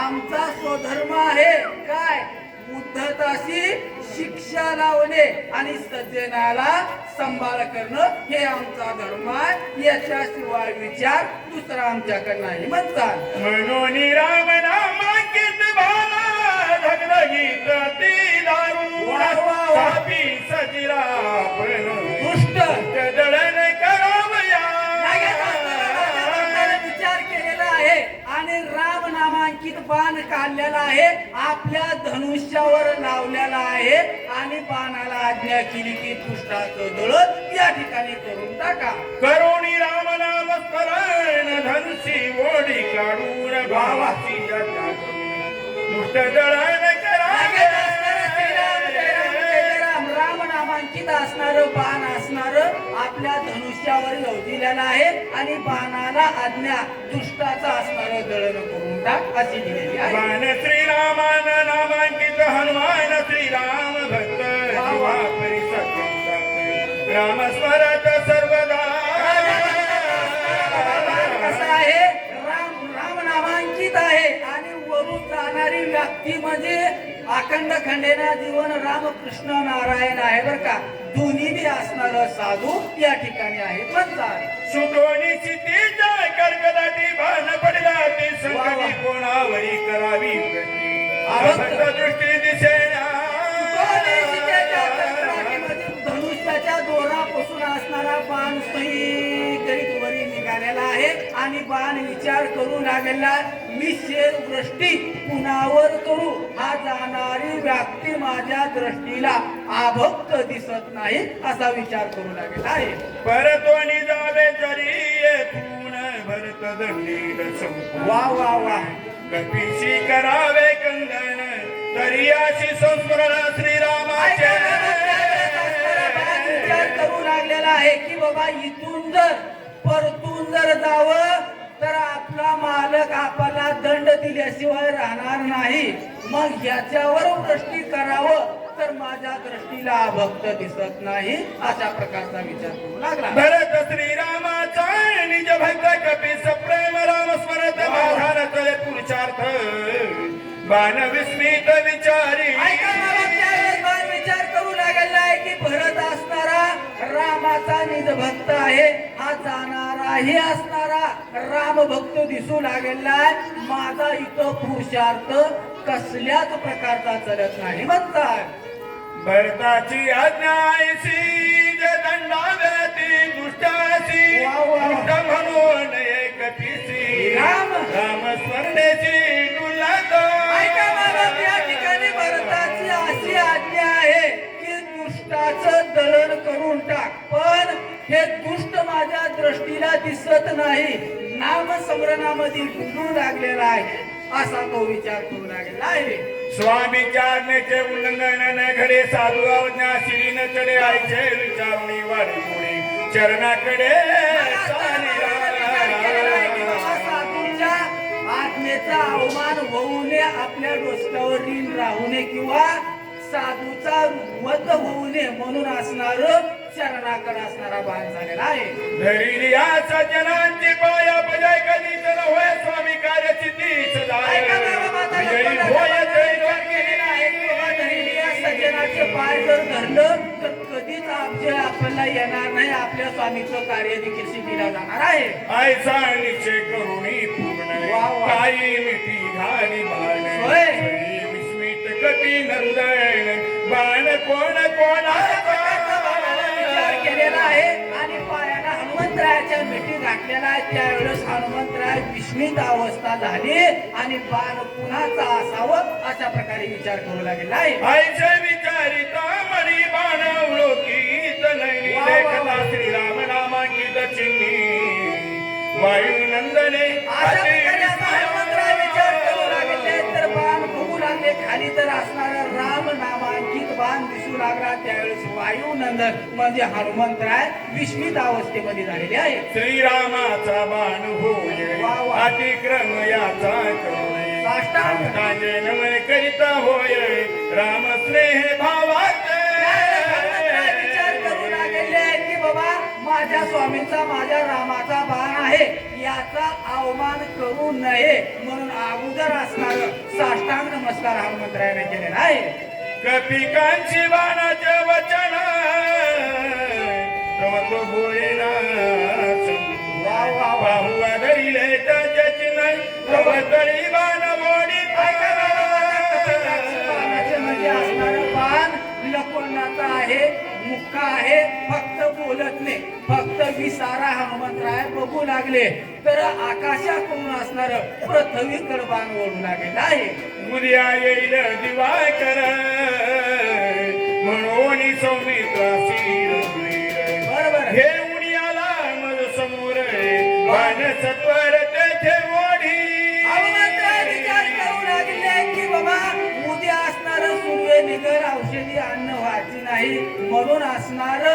आमचा स्वधर्म आहे काय? उद्धताशी शिक्षा लावणे आणि सज्जनाला सांभाळ करणं हे आमचा धर्म आहे. याच्याशिवाय विचार दुसरा आमच्याकडे नाही म्हणतात. म्हणून राम नामांकित भाला धगधगीत ती दारू वा वा वा. सापी सजिरा पण दुष्ट दळण करावया. विचार केलेला आहे आणि राम नामांकित बाण काढलेला आहे. आपल्या धनुष्यावर लावलेला आहे आणि बाणाला आज्ञा केली की दुष्टाचं दळण या ठिकाणी करून टाका. करुणी राम नाम स्मरण धनसी ओढी काढून भावाची यात्रा करून दुष्ट दळण करावे. राम नामांकित असणार बाण असणार आपल्या धनुष्यावर दिलेलं आहे आणि बाणाला आज्ञा दुष्टाचा असणार दळण करून टाक अशी दिलेली आहे. बाण श्रीरामान नामांकित हनुमान श्रीराम भक्त शिवा परिसत राम स्मरत सर्वदा. कसं आहे राम नामांकित आहे आणि वरून जाणारी व्यक्ती म्हणजे अखंड खंडेना जीवन रामकृष्ण नारायण आहे बर का. दोन्ही बी असणार साधू या ठिकाणी आहेत म्हणतात. सुटोनी चितीच्या कर्कदाटी बाण पडला ती संकटी कोणावरी करावी भक्ती दृष्टी दिसेना. धनुष्याच्या दोरापासून असणारा बाण सही करीत वरी निघालेला आहे आणि बाण विचार करू लागेला मी शेर दृष्टी कुणावर करू. हा जाणारी व्यक्ती माझ्या दृष्टीला आभक्त दिसत नाही असा विचार करू लागेला आहे. परतोनी जावे जरी येथून भरत दंडील वा वा वा. कपीशी करावे कंदन तरी अशी संस्मरण श्रीरामाचे. विचार करू लागलेला आहे की बाबा इथून जर परतून जर जावं तर आपला मालक आपल्याला दंड दिल्याशिवाय राहणार नाही. मग याच्यावर दृष्टी करावं तर माझ्या दृष्टीला भक्त दिसत नाही अशा प्रकारचा विचार करू लागला. भरत श्रीरामाचा निज भक्त कपीस प्रेम राम स्मरत भावना चले पुरुषार्थ बाण विस्मित विचारी. ऐका मला त्यावेळेस बाण विचार करू लागलेला आहे की भरत असणारा रामाचा निज भक्त आहे. हा जाणाराही असणारा राम भक्त दिसू लागलेला आहे. माझा इथं पुरुषार्थ कसल्याच प्रकारचा चलत नाही म्हणतात. भरताची आज्ञा ऐसी जे दंडाव्याती दुष्टासी वा वा. दुष्ट म्हणून एक पिसी राम स्मरणेची डुलत. ऐका मला त्या ठिकाणी भरताची अशी आज्ञा आहे की दुष्टाचं दळण करून टाक. पण हे दुष्ट माझ्या दृष्टीला दिसत नाही. नाम स्मरणामध्ये डुलू लागलेला आहे असा तो विचार करू लागलेला आहे. स्वामीच्या आज्ञेचे उल्लंघन न घडे साधू अवज्ञा शिरी न चढे आईचे विचारुणी वाढी पुढे चरणाकडे साधूच्या आज्ञेचा अवमान होऊ नये आपल्या डोसक्यावर ऋण राहू नये किंवा साधूचा वध होऊ नये म्हणून असणार चरणाकडे असणारा बाण झालेला आहे. धरिली या सज्जनांची पाया बजाय कधी तर होय स्वामी कार्य सिद्धीच ऐका बाबा, माझा विजयी लग्न होय विचार केलेला आहे की बाबा धरिली या सज्जनाचे पाय जर धरलं तर कधीच आपल्याला येणार नाही. आपल्या स्वामीचं कार्य देखील सिद्धीला जाणार आहे. ऐसा निश्चय करुणी पूर्ण वा वा. काही मिठी घाली बाण होय. विस्मित कपी नंदन बाण कोण कोणाचा विचार केलेला आहे आणि पायाला हनुमंतरायाच्या मिठी घातलेला आहे. त्यावेळेस हनुमंतराय विस्मित अवस्था झाली आणि बाण कुणाचा असावं अशा प्रकारे विचार करू लागलेला आहे. आईचे विचारिता मणी बाण उळोकीत नैनी वा वा वा. लेखला श्रीराम नामांकित चिन्ही वायू नंदने अशा प्रकारे आता हनुमंतराय विचार करू लागले तर बाण बघू लागले खाली तर असणारा राम नामांकित बाण दिसू लागला त्यावेळेस वायुनंदन म्हणजे हनुमंतराय विस्मित अवस्थेमध्ये झालेले आहे. श्रीरामाचा बाण होय वा वा. अतिक्रम याचा करूय साष्टांग. कांजे नमन करीता होय राम स्नेह भावाचे हनुमंतराय विचार करू लागले आहेत की बाबा माझ्या स्वामींचा माझ्या रामाचा बाण आहे याचा अवमान करू नये म्हणून अगोदर असणार साष्टांग नमस्कार हनुमंतरायाने केलेला आहे. कपिकांची बाणाचे वचन कवत होईना वा वा वा. पाहू आदरिले त्याच्याची नाही कवतरी बाण मोडी बाणाचे म्हणजे असणारं बाण लपवण्याचा आहे मुक्का आहे फक्त बोलत नाही फक्त विसारा हनुमंतराय बघू लागले तर आकाशातून असणार पृथ्वीकडे बाण ओढू लागलेला आहे. उद्या येईल दिवाकर म्हणून सौमित्राशी रघुवीर बरोबर हे उडियाला मज समोर बाण सत्वर तेथे ओढी हनुमंतराय विचार करू लागले की बाबा उद्या असणार सूर्य निघर औषधी अन्न व्हायची नाही म्हणून असणार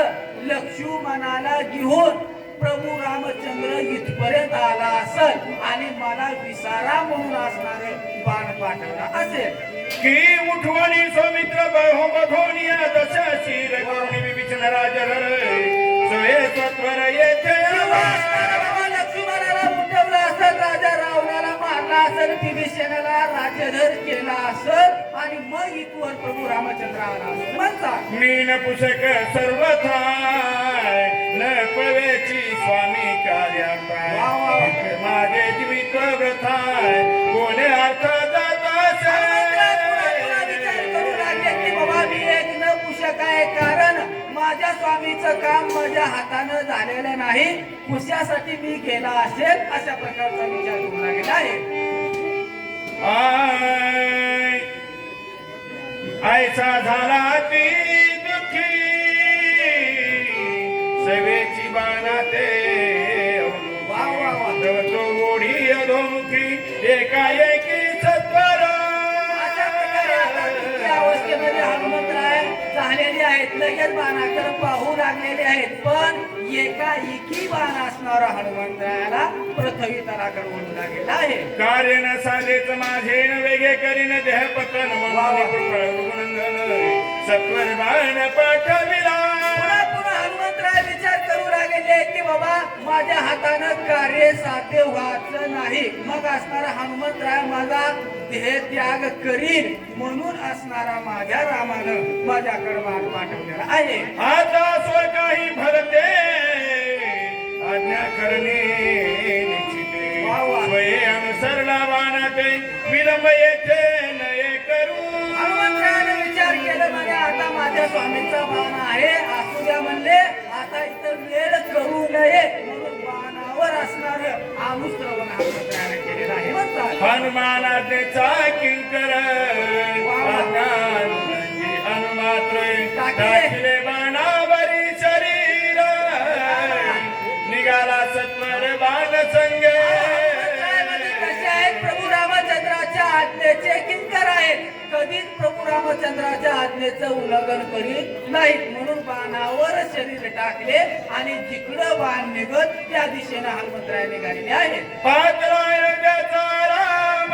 लक्ष्मणाला घेऊन प्रभू रामचंद्र इथपर्यंत आला असेल आणि मला विसारा म्हणून असणार बाण पाठवला असेल की उठवणी सौमित्र बहो बधोनिया दशा शिर करुणी विविचन राजधर सोये सत्वर येथे किंवा असणारा बाबा लक्ष्मणाला उठवला असेल राजा रावणाला मारला असेल विभीषणाला राज्यधर केला असेल आणि मग इथवर प्रभू रामचंद्र आला असेल म्हणतात मीन पुषक सर्वथा न पवेची स्वामी कार्यापाय वा वा वा. माझे जीवित व्रथाय कोणे अर्थ जात पुन्हा विचार करू लागले की बाबा मी एक न पुषक आहे कारण माझ्या स्वामीचं काम माझ्या हातानं झालेलं नाही पुष्यासाठी मी केला असेल अशा प्रकारचा विचार करू लागलेला आहे. आयचा झाला ती दुःखी सवेची बाणाते वा वा वा. तो ओढी अधोमुखी एकाएकी सत्वर अशा प्रकारे आता दुःखी अवस्थेमध्ये हनुमंतराय झालेले आहेत लगेच बाणाकडे पाहू लागलेले आहेत पण एकाएकी बाण असणारा हनुमंतरायाला पृथ्वी तलाकडे ओढू लागलेला आहे. कार्य न साधेच माझे न वेगे करीन देह पतन सत्वर बाण पाठविला पुन्हा पुन्हा हनुमंतराय विचार करू लागले की बाबा माझ्या हातानं कार्य साध्य व्हायचं नाही मग असणारा हनुमंतराय माझा देह त्याग करीन म्हणून असणारा माझ्या रामानं माझ्याकडे बाण पाठवलेला आहे. आता स्व काही भरते आज्ञा करणे निश्चिते वा वा. स्वये अनुसरला बाणाते विलंब येथे नये करू हनुमंतरायाने विचार केला म्हणे आता माझ्या स्वामीचा बाण आहे असू द्या म्हणले आता इथं वेळ करू नये म्हणून बाणावर असणार अनुश्रवण हनुमंतरायाने केलेलं आहे म्हणतात. हनुमानाचा किंकर अनुमात्र टाकले बाणावरी शरीर निघाला सत्वर बाण संगे कसे आहेत प्रभू रामचंद्राच्या आज्ञेचे किंकर आहेत कधीच प्रभू रामचंद्राच्या आज्ञेचं उल्लंघन करीत नाहीत म्हणून बाणावर शरीर टाकले आणि जिकडं बाण निघत त्या दिशेने हनुमंतराय निघालेले आहेत. पात्राय त्याचा राम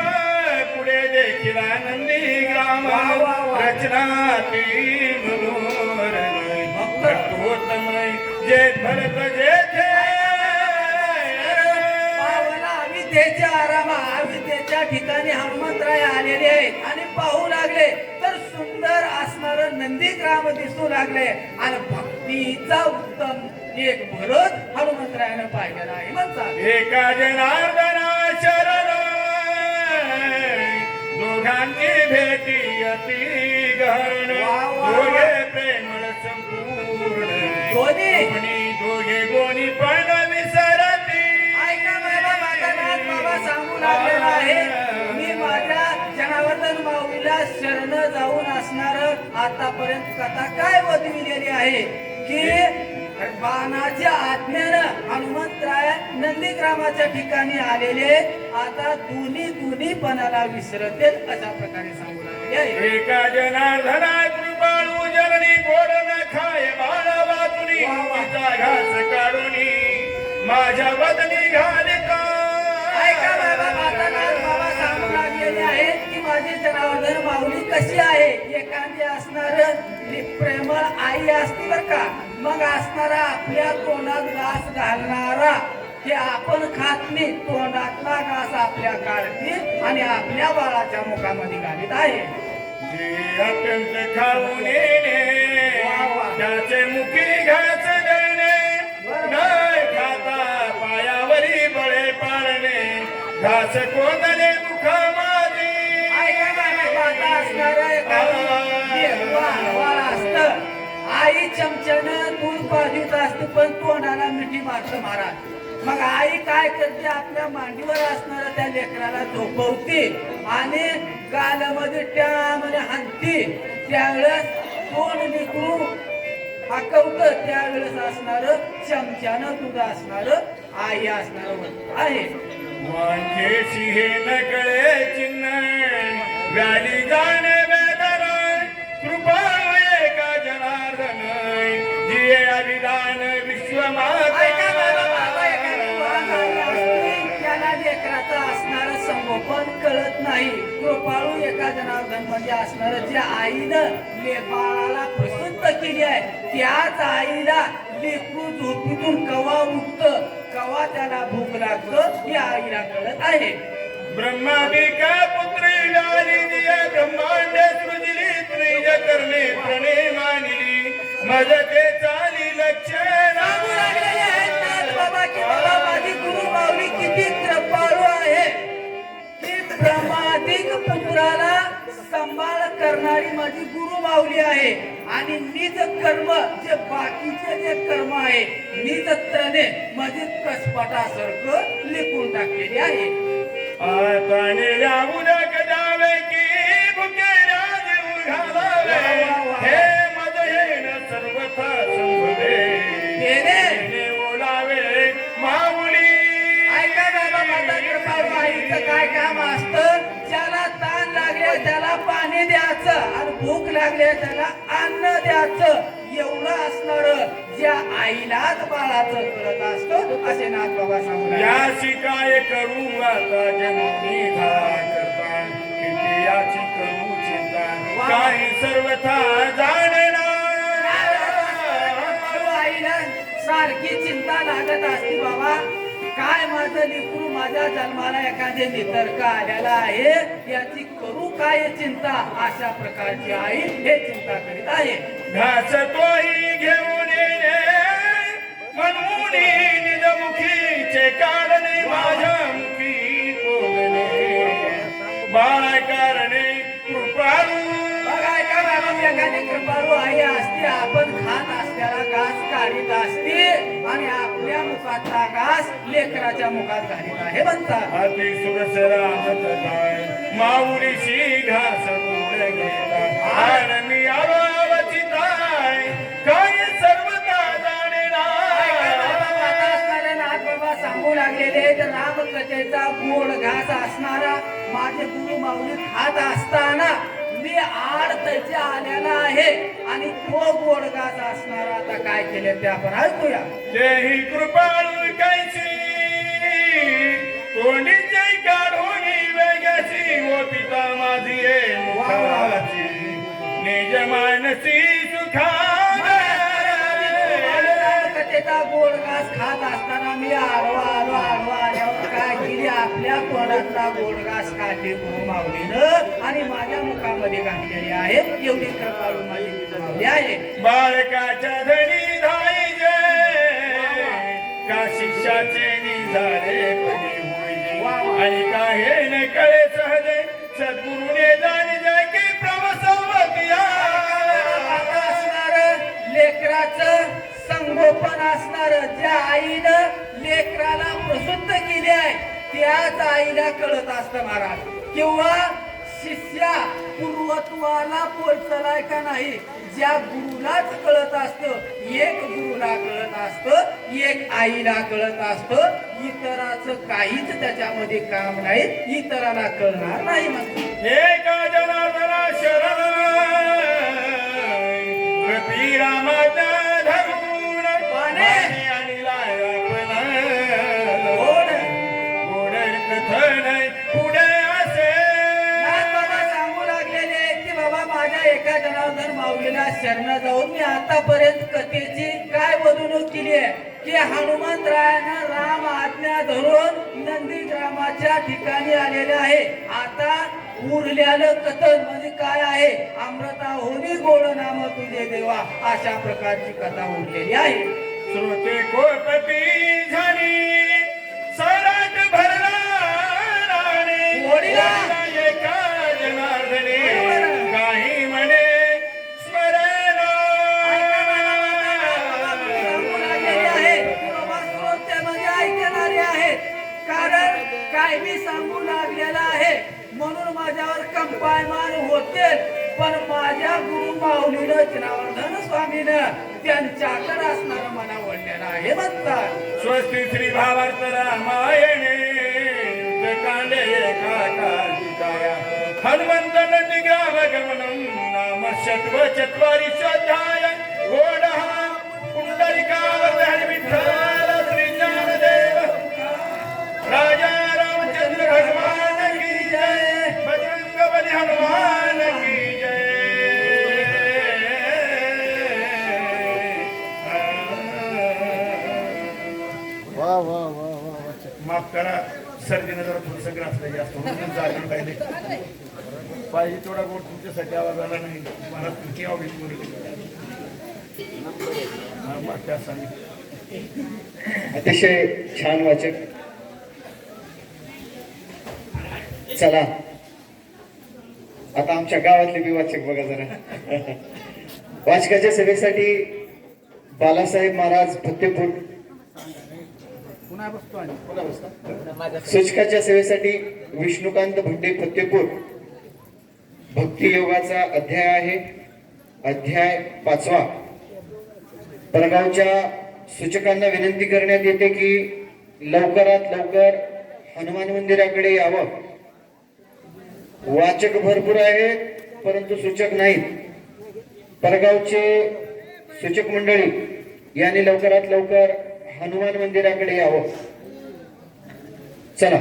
पुढे देखील नंदी ग्राम वा वा वा. रचना ती मनोरमय जे भरत जेथे पावला विद्येच्या आरामा विद्येच्या ठिकाणी हनुमंतराय आलेले आहेत आणि पाहू लागले तर सुंदर असणार नंदीग्राम दिसू लागले आणि भक्तीचा उत्तम एक भरत हनुमंतरायानं पाहिलेला आहे म्हणतात. एका जनार्दना शरण दोघांची भेटी अति गहन वा वा. दोघे प्रेमळ संपूर्ण दोघे गोनी पण विसरती ऐका बाबा माझा नाथ बाबा सांगू लागलेला आहे मी माझ्या जनार्दन माऊलीला शरण जाऊन असणार आतापर्यंत कथा काय वधविलेली आहे की बाणाच्या आज्ञेनं हनुमंतराय नंदीग्रामाच्या ठिकाणी आलेले आता दोन्हीपणाला विसरते अशा प्रकारे सांगू लागले आहे. एका जनार्दना कृपाळू बदली गोड न खाय बाळा वाचुनी तिचा घास काढुनी माझ्या बदली घाल ऐका बाबा, आता बाबा सांगू लागलेले आहेत की माझी जनावर माऊली कशी आहे. एखादी असणार प्रेमळ आई असती बर का, मग असणारा आपल्या तोंडात घास घालणारा ते आपण खात नाही, तोंडातला घास आपल्या काढते आणि आपल्या बाळाच्या मुखामध्ये घालीत आहे. जे अत्यंत खाऊन येणे त्याचे मुखी घास देणे न खाता पायावरी बळे पाळणे घास कोंदणे मुखा माझी. ऐका बाबा, आता असणार असत आई चमच्यानं दूध पाजवीत असते पण तोंडाला मिठी मारत महाराज. मग आई काय करते, आपल्या मांडीवर असणाऱ्या त्या लेकराला झोपवते आणि गालामध्ये त्यामध्ये हाणते. त्यावेळेस तोंड निकरू हाकवत, त्यावेळेस असणार चमच्यानं दूध असणार आई असणार आहे. वांजेशी हे नकळे चिन्ह व्याली जाणे वेदना कृपा एका जनार्दन जिये अभिदान विश्वमाता. त्याला लेकराचं असणार संगोपन कळत नाही. कृपाळू एका जनार्दन म्हणजे असणार ज्या आईनं बाळाला प्रसूत केली आहे त्याच आईला लेकरू झोपीतून कवा उठत कवा त्याला भूक लागत ही आईला कळत आहे. ब्रह्माबिका पुत्री लाली दिया ब्रह्मांड सृजली त्रिज करणे प्रणे मानिली मजते चाली लक्षण. सांगू लागलेले आहेत नाथ बाबा की बाबा माझी गुरु माऊली किती कृपाळू आहे की ब्रह्मादिक पुत्राला सांभाळ करणारी माझी गुरु माऊली आहे. आणि निज कर्म जे बाकीचे जे कर्म आहे निज त्रने म्हणजे कसपटासारखं लिखून टाकलेली आहे. आतानेल्या उदक जावे की भुकेल्या जीव घालावे हे मज येण सर्वथा संभवे देणे ओलावे माऊली. ऐका बाबा, माता कृपाळू आईचं काय काम असतं, ज्याला ताण लागले त्याला पाणी द्यायचं आणि भूक लागले त्याला अन्न द्यायचं एवढं असणार ज्या आईलाच बाळाचं कळत असतो असे नाथ बाबा सांगू. याची काय करू आता जननी धार करता किती याची करू चिंता काही सर्वथा जाणणार. आईला सारखी चिंता लागत असते बाबा, काय माझं लेकरू माझ्या जन्माला एखादे नितर्क आलेला आहे याची करू काय चिंता. अशा प्रकारची आई हे चिंता करीत आहे. घास तोही घेऊन येणे म्हणून निजमुखीचे कारणे माझ्या मुखी तोडणे बाळ कारणे कृपाळू. बघा का बाबा, एखादी कृपाळू आई असते आपण खात असलेला घास काढीत असते आणि आपल्या मुखातला घास लेकराच्या मुखात घालीत आहे म्हणतात. अति सुरसरा म्हणत माऊलीशी घास गोड घेता आणि मी अवचिताय काय सर्वता जाणे नाथ बाबा सांगू लागलेले रामकथेचा गोड घास असणारा माझे गुरु माऊली खात असताना मी आड त्याच्या आलेला आहे आणि तो गोड घास असणारा आता काय केले ते आपण ऐकूया. तेही कृपाळू कैसी तोंडीचे काढून वेगळी ओ पिता माझी ये मुखाची निज मानसी सुखा. कथेचा गोड घास खात असताना मी आडवा आल्यावर काय केली आपल्या तोंडातला गोड घास खाते गुरु माऊलीनं आणि माझ्या मुखामध्ये घातलेली आहे. एवढी कृपाळू माझी गुरु माऊली आहे. बाळकाच्या धनी धाई का शिष्याचे निझाले पदी होई आणि काहे न कळे सहजे सद्गुरुने जाणी जाय की प्रवसवतिया. असणार लेकराचं संगोपन असणार ज्या आईनं लेकराला प्रसूत केली आहे त्याच आईला कळत असतं महाराज. किंवा शिष्या पूर्वत्वाला पोचलाय का नाही ज्या गुरुलाच कळत असतं. एक गुरुला कळत असतं, एक आईला कळत असतं. इतराचं काहीच त्याच्यामध्ये काम नाही, इतराला कळणार नाही म्हणते. एका जनार्दना शरण श्रीरामाचा धरून पाने. पाने आणि लायपण गोड. गोड कथन पुढे असे बाबा सांगू लागलेले आहेत की बाबा माझ्या एका जनार्दन माऊलीला शरण जाऊन मी आतापर्यंत कथेची काय वदवणूक केली आहे की हनुमंतरायानं राम आज्ञा धरून नंदीग्रामाच्या ठिकाणी आलेले आहे. आता उरलेलं कथन म्हणजे काय आहे, अमृता होनी गोड नाम तुझे देवा, अशा प्रकारची कथा उरलेली आहे. श्रोते कोपती झाली सराट भरला राणे गोडीला. एका जनार्दने बरोबर. काही म्हणे स्मरण सांगू लागलेले आहे की बाबा श्रोत्यामध्ये ऐकणारे आहेत, कारण काय मी सांगू लागलेला आहे म्हणून माझ्यावर कंपायमान होते, पण माझ्या गुरु माऊलीनं जनार्दन स्वामीनं त्यांच्याकडे असणारं मना ओढलेलं आहे म्हणतात. स्वस्ती श्री भावार्थ रामायणे कांडे काकालिकाया हनुमंत नंदीग्राम गमनम नाम षट्व चत्वारि अध्याय गोड हा पुंडलिकावरती हरी विठ्ठल श्री ज्ञानदेव राजा रामचंद्र भगवान की जय बजरंग बली हनुमान की वाह वाह वाह वाह. माफ करा सर्दीनं जरा थोडंसं ग्रासलं जास्त म्हणून जागरण पाहिजे पाहिजे थोडा गोड तुमच्यासाठी आवाज आला नाही मला तुमची आवडीच बोलली मागच्या सांगितलं. अतिशय छान वाचक. चला आता आमच्या गावातले बी वाचक बघा जरा. वाचकाच्या सेवेसाठी बालासाहेब महाराज फतेपूर, सूचकाच्या सेवेसाठी विष्णुकांत भंडे फतेपूर. भक्ती योगाचा अध्याय आहे, अध्याय 5वा. परगावच्या सूचकांना विनंती करण्यात येते की लवकरात लवकर हनुमान मंदिराकडे यावं. वाचक भरपूर आहेत परंतु सूचक नाहीत. परगावचे सूचक मंडळी यांनी लवकरात लवकर हनुमान मंदिराकडे यावं. चला.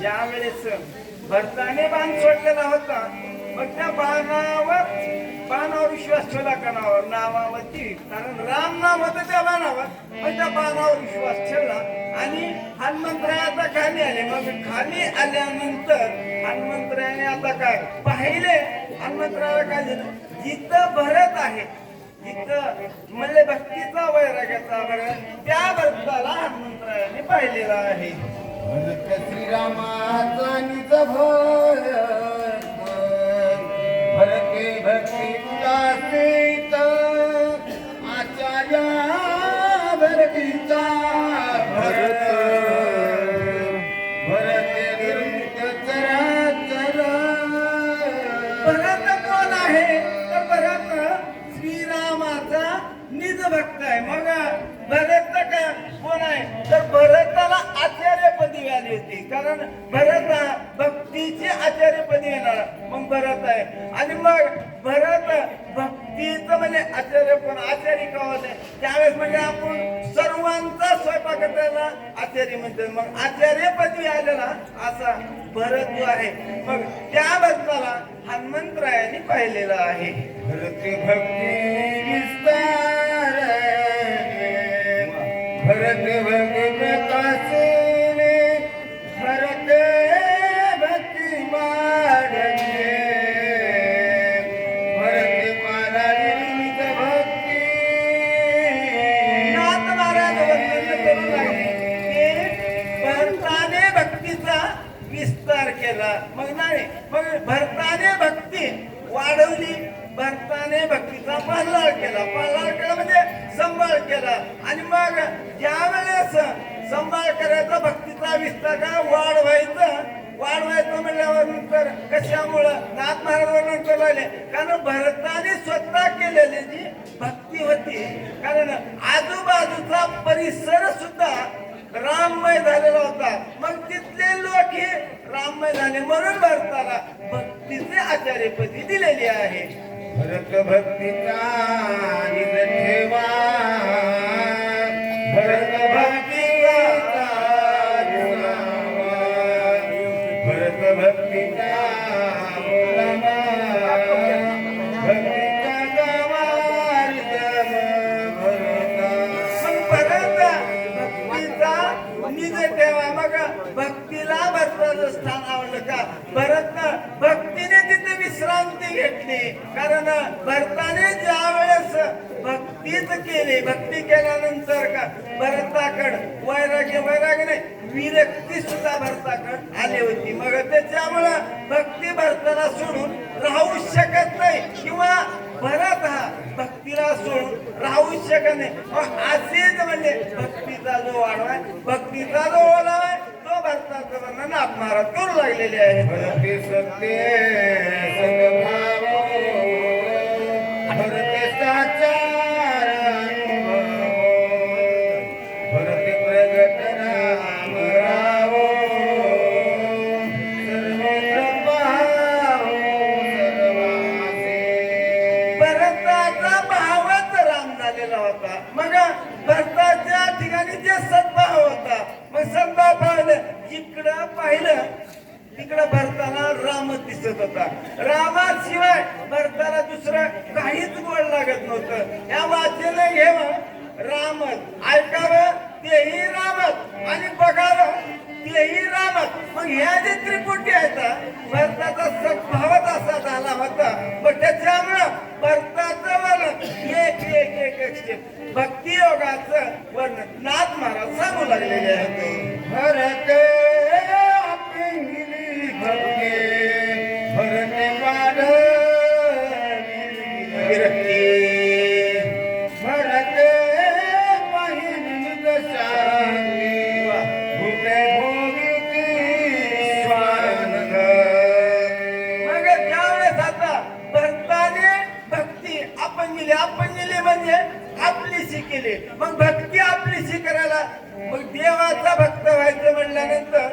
ज्यावेळेस भरताने बाण सोडलेला होता मग त्या बाणावर विश्वास ठेवला कणावर नावावरती, कारण राम नाम होतं त्या बाणावर, मग त्या बाणावर विश्वास ठेवला आणि हनुमंतरायाचा खाली आले. मग खाली आल्यानंतर हनुमंतरायाने आता काय पाहिले, हनुमंतरायाला काय झालं, जिथं भरत आहे जिथं म्हणजे भक्तीचा वैराग्याचा बरं त्या भक्ताला हनुमंतरायाने पाहिलेला आहे. श्रीरामाचा निज भरते भक्ती सीत आचार्या भरतीचा भरत भरते चराचर. भरत कोण आहे तर भरत श्रीरामाचा निज भक्त आहे. मग आचार्यपदी आली होती. कारण भरत हा भक्तीची आचार्यपदी येणार मग भरत आहे. आणि मग भरत भक्तीचं म्हणजे आचार्य, पण आचार्य का होते त्यावेळेस म्हणजे आपण सर्वांचा स्वयंपाक त्याला आचार्य म्हणतो. मग आचार्यपदी आलेला असा भरत जो आहे, मग त्या भरताला हनुमंतरायांनी पाहिलेला आहे. भरत भक्ती विस्तार, भरत भक्ती भरत भक्ती माडले, भरत मारारी भक्ती. नाथ महाराज वर्णन करू लागले की भरताने भक्तीचा विस्तार केला. मग नाही, मग भरताने भक्ती वाढवली, भरताने भक्तीचा पालाळ केला. पालाळ केला म्हणजे सांभाळ केला. आणि मग ज्यावेळेस सांभाळ करायचा, भक्तीचा विस्तार वाढवायचं म्हणल्यावर नंतर कशामुळं नाथ महाराज वर्णन करू लागले. कारण भरताने स्वतः केलेली जी भक्ती होती, कारण आजूबाजूचा परिसर सुद्धा राममय झालेला होता. मग तिथले लोक हे राममय झाले म्हणून भरताला भक्तीचे आचार्यपदी दिलेली आहे. भरत भक्तीचा निज ठेवा, भरत भक्तीचा गुलामा, भरत भक्तीचा गुलामा, भक्तीचा गवार जम भरता. भक्तीचा निज ठेवा. मग भक्तीला भरताचं स्थान आवडलं का? भरत भक्तीने तिथे विश्रांती घेतली. कारण भरताने ज्या वेळेस भक्तीच केली, भक्ती केल्यानंतर का भरताकड वैराग्य नाही, विरक्ती सुद्धा भरताकड आली होती. मग त्याच्यामुळं भक्ती भरताला सोडून राहू शकत नाही, किंवा भरत हा भक्तीला सोडून राहू शकत नाही. असेच म्हणजे भक्तीचा जो वाढवाय, भक्तीचा जो ओलावाय, तो भरताचं वर्णन नाथ महाराज करू लागलेले आहे. भरते सत्य सद्भाव, भरते साचार अनुभव, भरते प्रगट राम राव, सर्वत्र पाहावं सर्वांचे. भरताचा भावच राम झालेला होता. मग भरताच्या ठिकाणी जे सद्भाव होता, मग सद्भाव पाहिलं, जिकडं पाहिलं तिकडं भरताला रामच दिसत होता. रामाशिवाय भरताला दुसरं काहीच गोड लागत नव्हतं. या वाचन घ्यावं रामच, ऐकावं तेही रामच, आणि बघावं तेही रामच. मग ह्या जे त्रिपुटी आहेत, भरताचा सद्भावच असा झाला होता. मग त्याच्यामुळं भरताचं वर्णन एक एक एक एक स्टेप भक्ती योगाचं वर्णन नाथ महाराज सांगू लागलेले आहेत. भरत भक्ती भरत विरक्ती, भरत पाहिली शांती, भूते भोगिती स्वानंद. मग त्यावेळेस आता भरताने भक्ती आपण दिली म्हणजे आपलीशी केली. मग भक्ती आपलीशी करायला, मग देवाचा भक्त व्हायचं म्हणल्यानंतर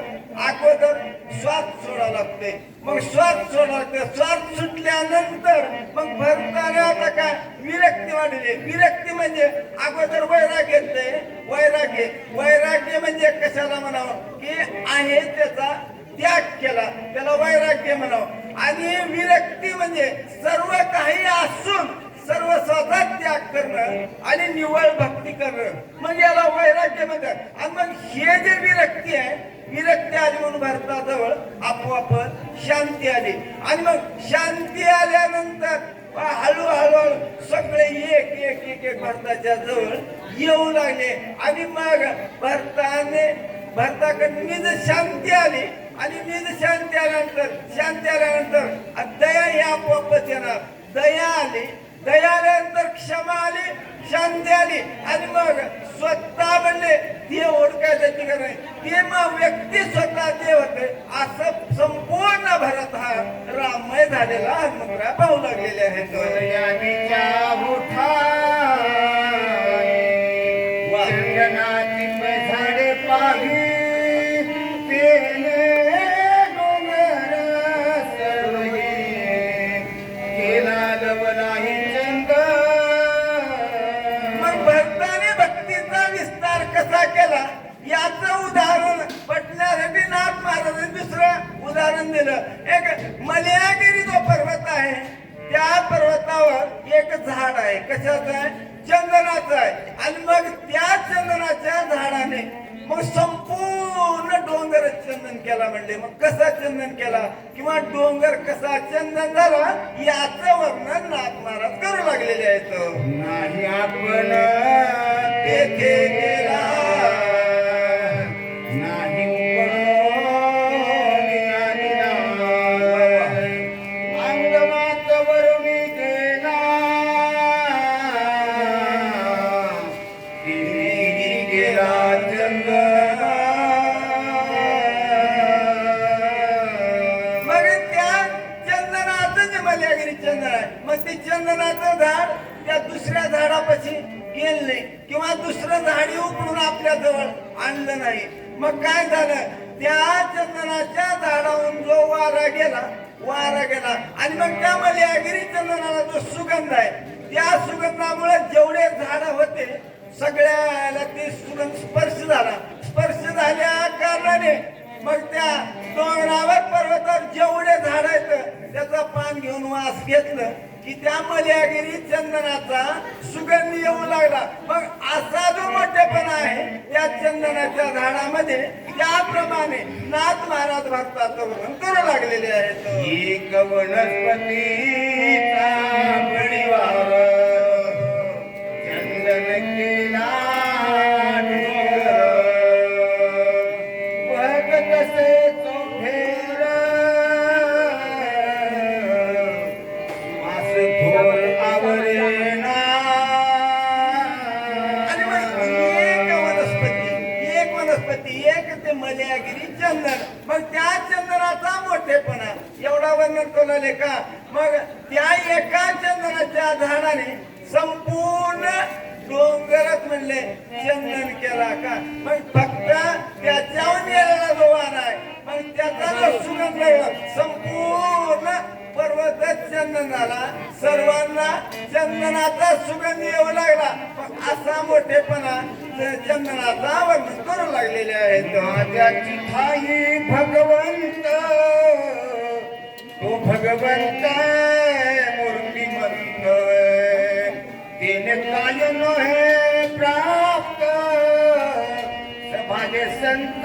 अगोदर श्वास सोडावा लागते. मग श्वास सोडावा लागते. श्वास सुटल्यानंतर मग भरताने आता काय विरक्ती वाढली. विरक्ती म्हणजे अगोदर वैराग्य येते. वैराग्य म्हणजे कशाला म्हणावं की आहे त्याचा त्याग केला, त्याला वैराग्य म्हणावं. आणि विरक्ती म्हणजे सर्व काही असून सर्व स्वतः त्याग करणं आणि निव्वळ भक्ती करणं, मग याला वैराग्य म्हणतात. आणि मग हे जे विरक्ती आहे, विरक्ती आली म्हणून भरताजवळ आपोआप शांती आली. आणि मग शांती आल्यानंतर हळूहळू सगळे एक एक एक एक भरताच्या जवळ येऊ लागले. आणि मग भरताकडे निज शांती आली. आणि निज शांती आल्यानंतर दया ही आपोआपच येणार. दया आली, दया आल्यानंतर क्षमा आली, शांती आली. आणि मग स्वतः म्हणले ते ओळखायचं की नाही, ते मग व्यक्ती स्वतः ते होते. असं संपूर्ण भरत हा राममय झालेला हनुमंतराय पाहू लागलेले आहेत. झाडे पाही याचं उदाहरण पटण्यासाठी नाथ महाराजांनी दुसरं उदाहरण दिलं. एक मलयागिरी जो पर्वत आहे त्या पर्वतावर एक झाड आहे. कशाचं आहे? चंदनाचं आहे. आणि मग त्या चंदनाच्या झाडाने मग संपूर्ण डोंगर चंदन केला. म्हणले मग कसा चंदन केला किंवा डोंगर कसा चंदन झाला याचं वर्णन नाथ महाराज करू लागलेले आहेत. नाही आपण तेथे गेला नाही अंगमातवरुणी गेला तिने गेला चंदना. मग त्या चंदनाचं जे मलयागिरी चंदन आहे मग ते चंदनाचं झाड त्या दुसऱ्या झाडापाशी गेलं नाही किंवा दुसरं झाड उकडून आपल्या जवळ आणलं नाही. मग काय झालं? त्या चंदनाच्या झाडावरून जो वारा गेला आणि मग त्या मलयागिरी चंदनाला जो सुगंध आहे त्या सुगंधामुळे जेवढे झाड होते सगळ्याला ते सुगंध स्पर्श झाल्या कारणाने मग त्या डोंगरावर पर्वतावर जेवढे झाड आहेत त्याचा पान घेऊन वास घेतलं की त्या मलयागिरी चंदनाचा सुगंध येऊ लागला. मग असा जो मोठेपणा आहे त्या चंदनाच्या झाडामध्ये त्याप्रमाणे नाथ महाराज भक्ताचं वर्णन करू लागलेले आहेत. एक वनस्पतीचा परिवार चंदन केला बघ तसे चोखेर मास थोर आवरेना. आणि मग एक वनस्पती एक ते मलयागिरी चंदन. मग त्या चंदनाचा मोठेपणा एवढा वर्णन केलेले का? मग त्या एका चंदनाच्या झाडाने संपूर्ण डोंगरात म्हणले चंदन केला का? मग फक्त त्याच्याहून गेलेला जो वारा आहे मग त्याचा जो सुगंध संपूर्ण पर्वत चंदन झाला. सर्वांना चंदनाचा सुगंध येऊ लागला. मग असा मोठेपणा चंदनाचा वर्णन करू लागलेले आहेत. माझ्याची ठाई भगवंत तो भगवंत मूर्तिमंत तिने काय नहे प्राप्त माझे संत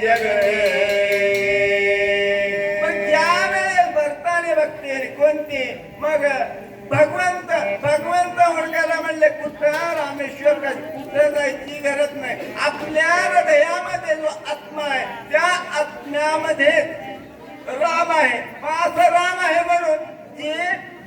जगळे. पण ज्यावेळेस भरताने बघते कोणती मग भगवंत हुडकायला म्हणले कुठं रामेश्वर कुठं जायची गरज नाही. आपल्या हृदयामध्ये जो आत्मा आहे त्या आत्म्यामध्ये राम आहे. मग असं राम आहे म्हणून जे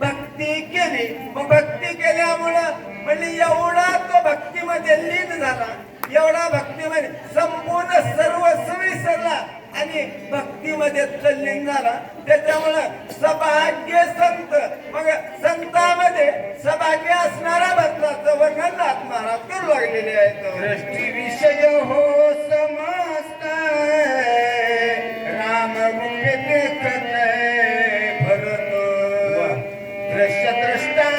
भक्ती केली मग भक्ती केल्यामुळं म्हणजे एवढा तो भक्तीमध्ये लीन झाला एवढा भक्तीमध्ये संपूर्ण सर्वस्व विसरला आणि भक्तीमध्ये तल्लीन झाला. त्याच्यामुळं सभाग्य संत मग संतांमध्ये सभाग्य असणारा भक्ताचं वर्णन नाथ महाराज करू लागलेले आहेत. दृष्टी विषय हो समस्त राम मुखे देखत भरत दृश्य द्रष्टा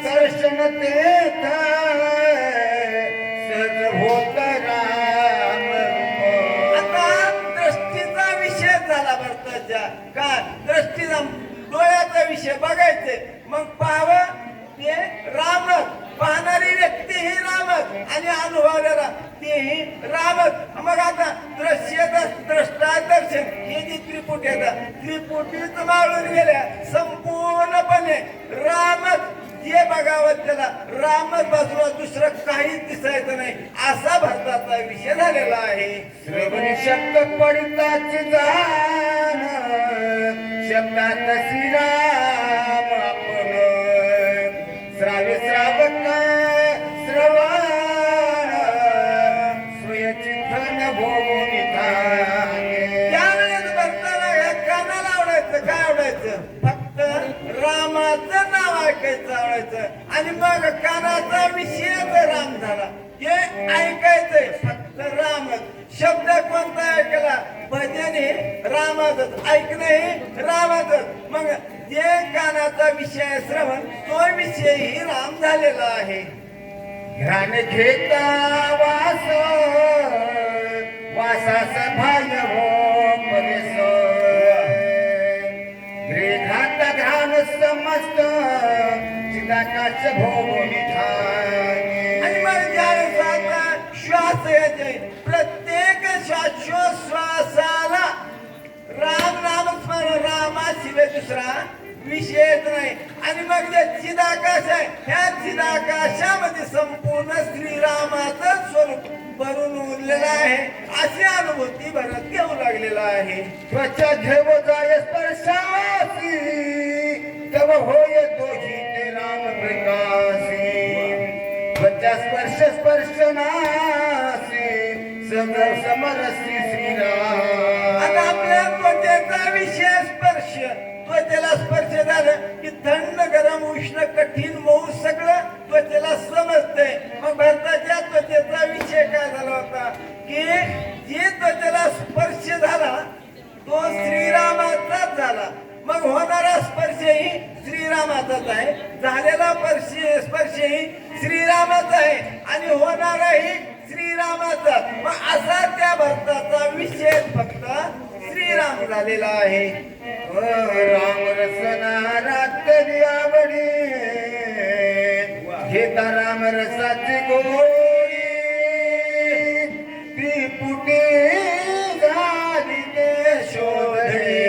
दर्शन देत सज होत राम. आता दृष्टीचा विषय झाला भरताच्या का? दृष्टीचा डोळ्याचा विषय बघायचे मग पाहावं ते रामच. पाहणारी व्यक्ती ही रामच आणि अनुभवलेला तेही रामच. मग आता दृश्य द्रष्टा दर्शन हे जी त्रिपुटी येतात त्रिपुटीच माळून गेल्या संपूर्णपणे रामच. जे बघावं त्याला रामच बाजूला दुसरं काहीच दिसायचं नाही असा भरताचा विषय झालेला आहे. श्रवणी शब्द पडिताच जाण शब्दात श्रीराम आपण श्राव्य श्रावक श्रवण स्वयचिंतन भोगून त्यावेळेस भरताला ह्या कानाला आवडायचं काय आवडायचं? फक्त रामाचं नाव ऐकायचं आवडायचं आणि मग कानाचा विषयच राम झाला. हे ऐकायचंय फक्त रामच. शब्द कोणता ऐकला? भजन हे रामाचंच ऐकणं हे रामाचंच. मग जे कानाचा विषय श्रवण तो विषय ही राम झालेला आहे. ध्यान घेता वास वासास भाय हो परेश ग्रेघात ध्यान समस्त चिदाकाश भोग निधान आणि मग ज्यावेळेस आता श्वास येते प्रत्येक श्वासोश्वासाला राम नाम स्मरण रामाशिवाय दुसरा विषयच नाही आणि मग जे चिदाकाश आहे ह्या चिदाकाशामध्ये संपूर्ण श्रीरामाचं स्वरूप भरून उरलेलं आहे अशी अनुभूती भरत घेऊ लागलेला आहे त्वचा घेव जाय स्पर्शासी तव होय तोही ते राम प्रकाशी त्वचा स्पर्श स्पर्शनासी सदर समरसी श्रीराम आता आपल्या त्वचेचा विषय स्पर्श त्वचेला स्पर्श झालं की थंड गरम उष्ण कठीण मऊ सगळं त्वचेला समजतंय मग भारताच्या त्वचेचा विषय काय झाला होता की जे त्वचेला स्पर्श झाला तो श्रीरामाचाच झाला मग होणारा स्पर्शही श्रीरामाचाच आहे झालेला स्पर्शही श्रीरामाचा आहे आणि होणाराही श्रीरामाचा मग असा त्या भक्ताचा विषय फक्त श्रीराम झालेला आहे राम रसना रात्री आवडी घेता राम रसाची गोळी ती पुटी झाली ते शोधली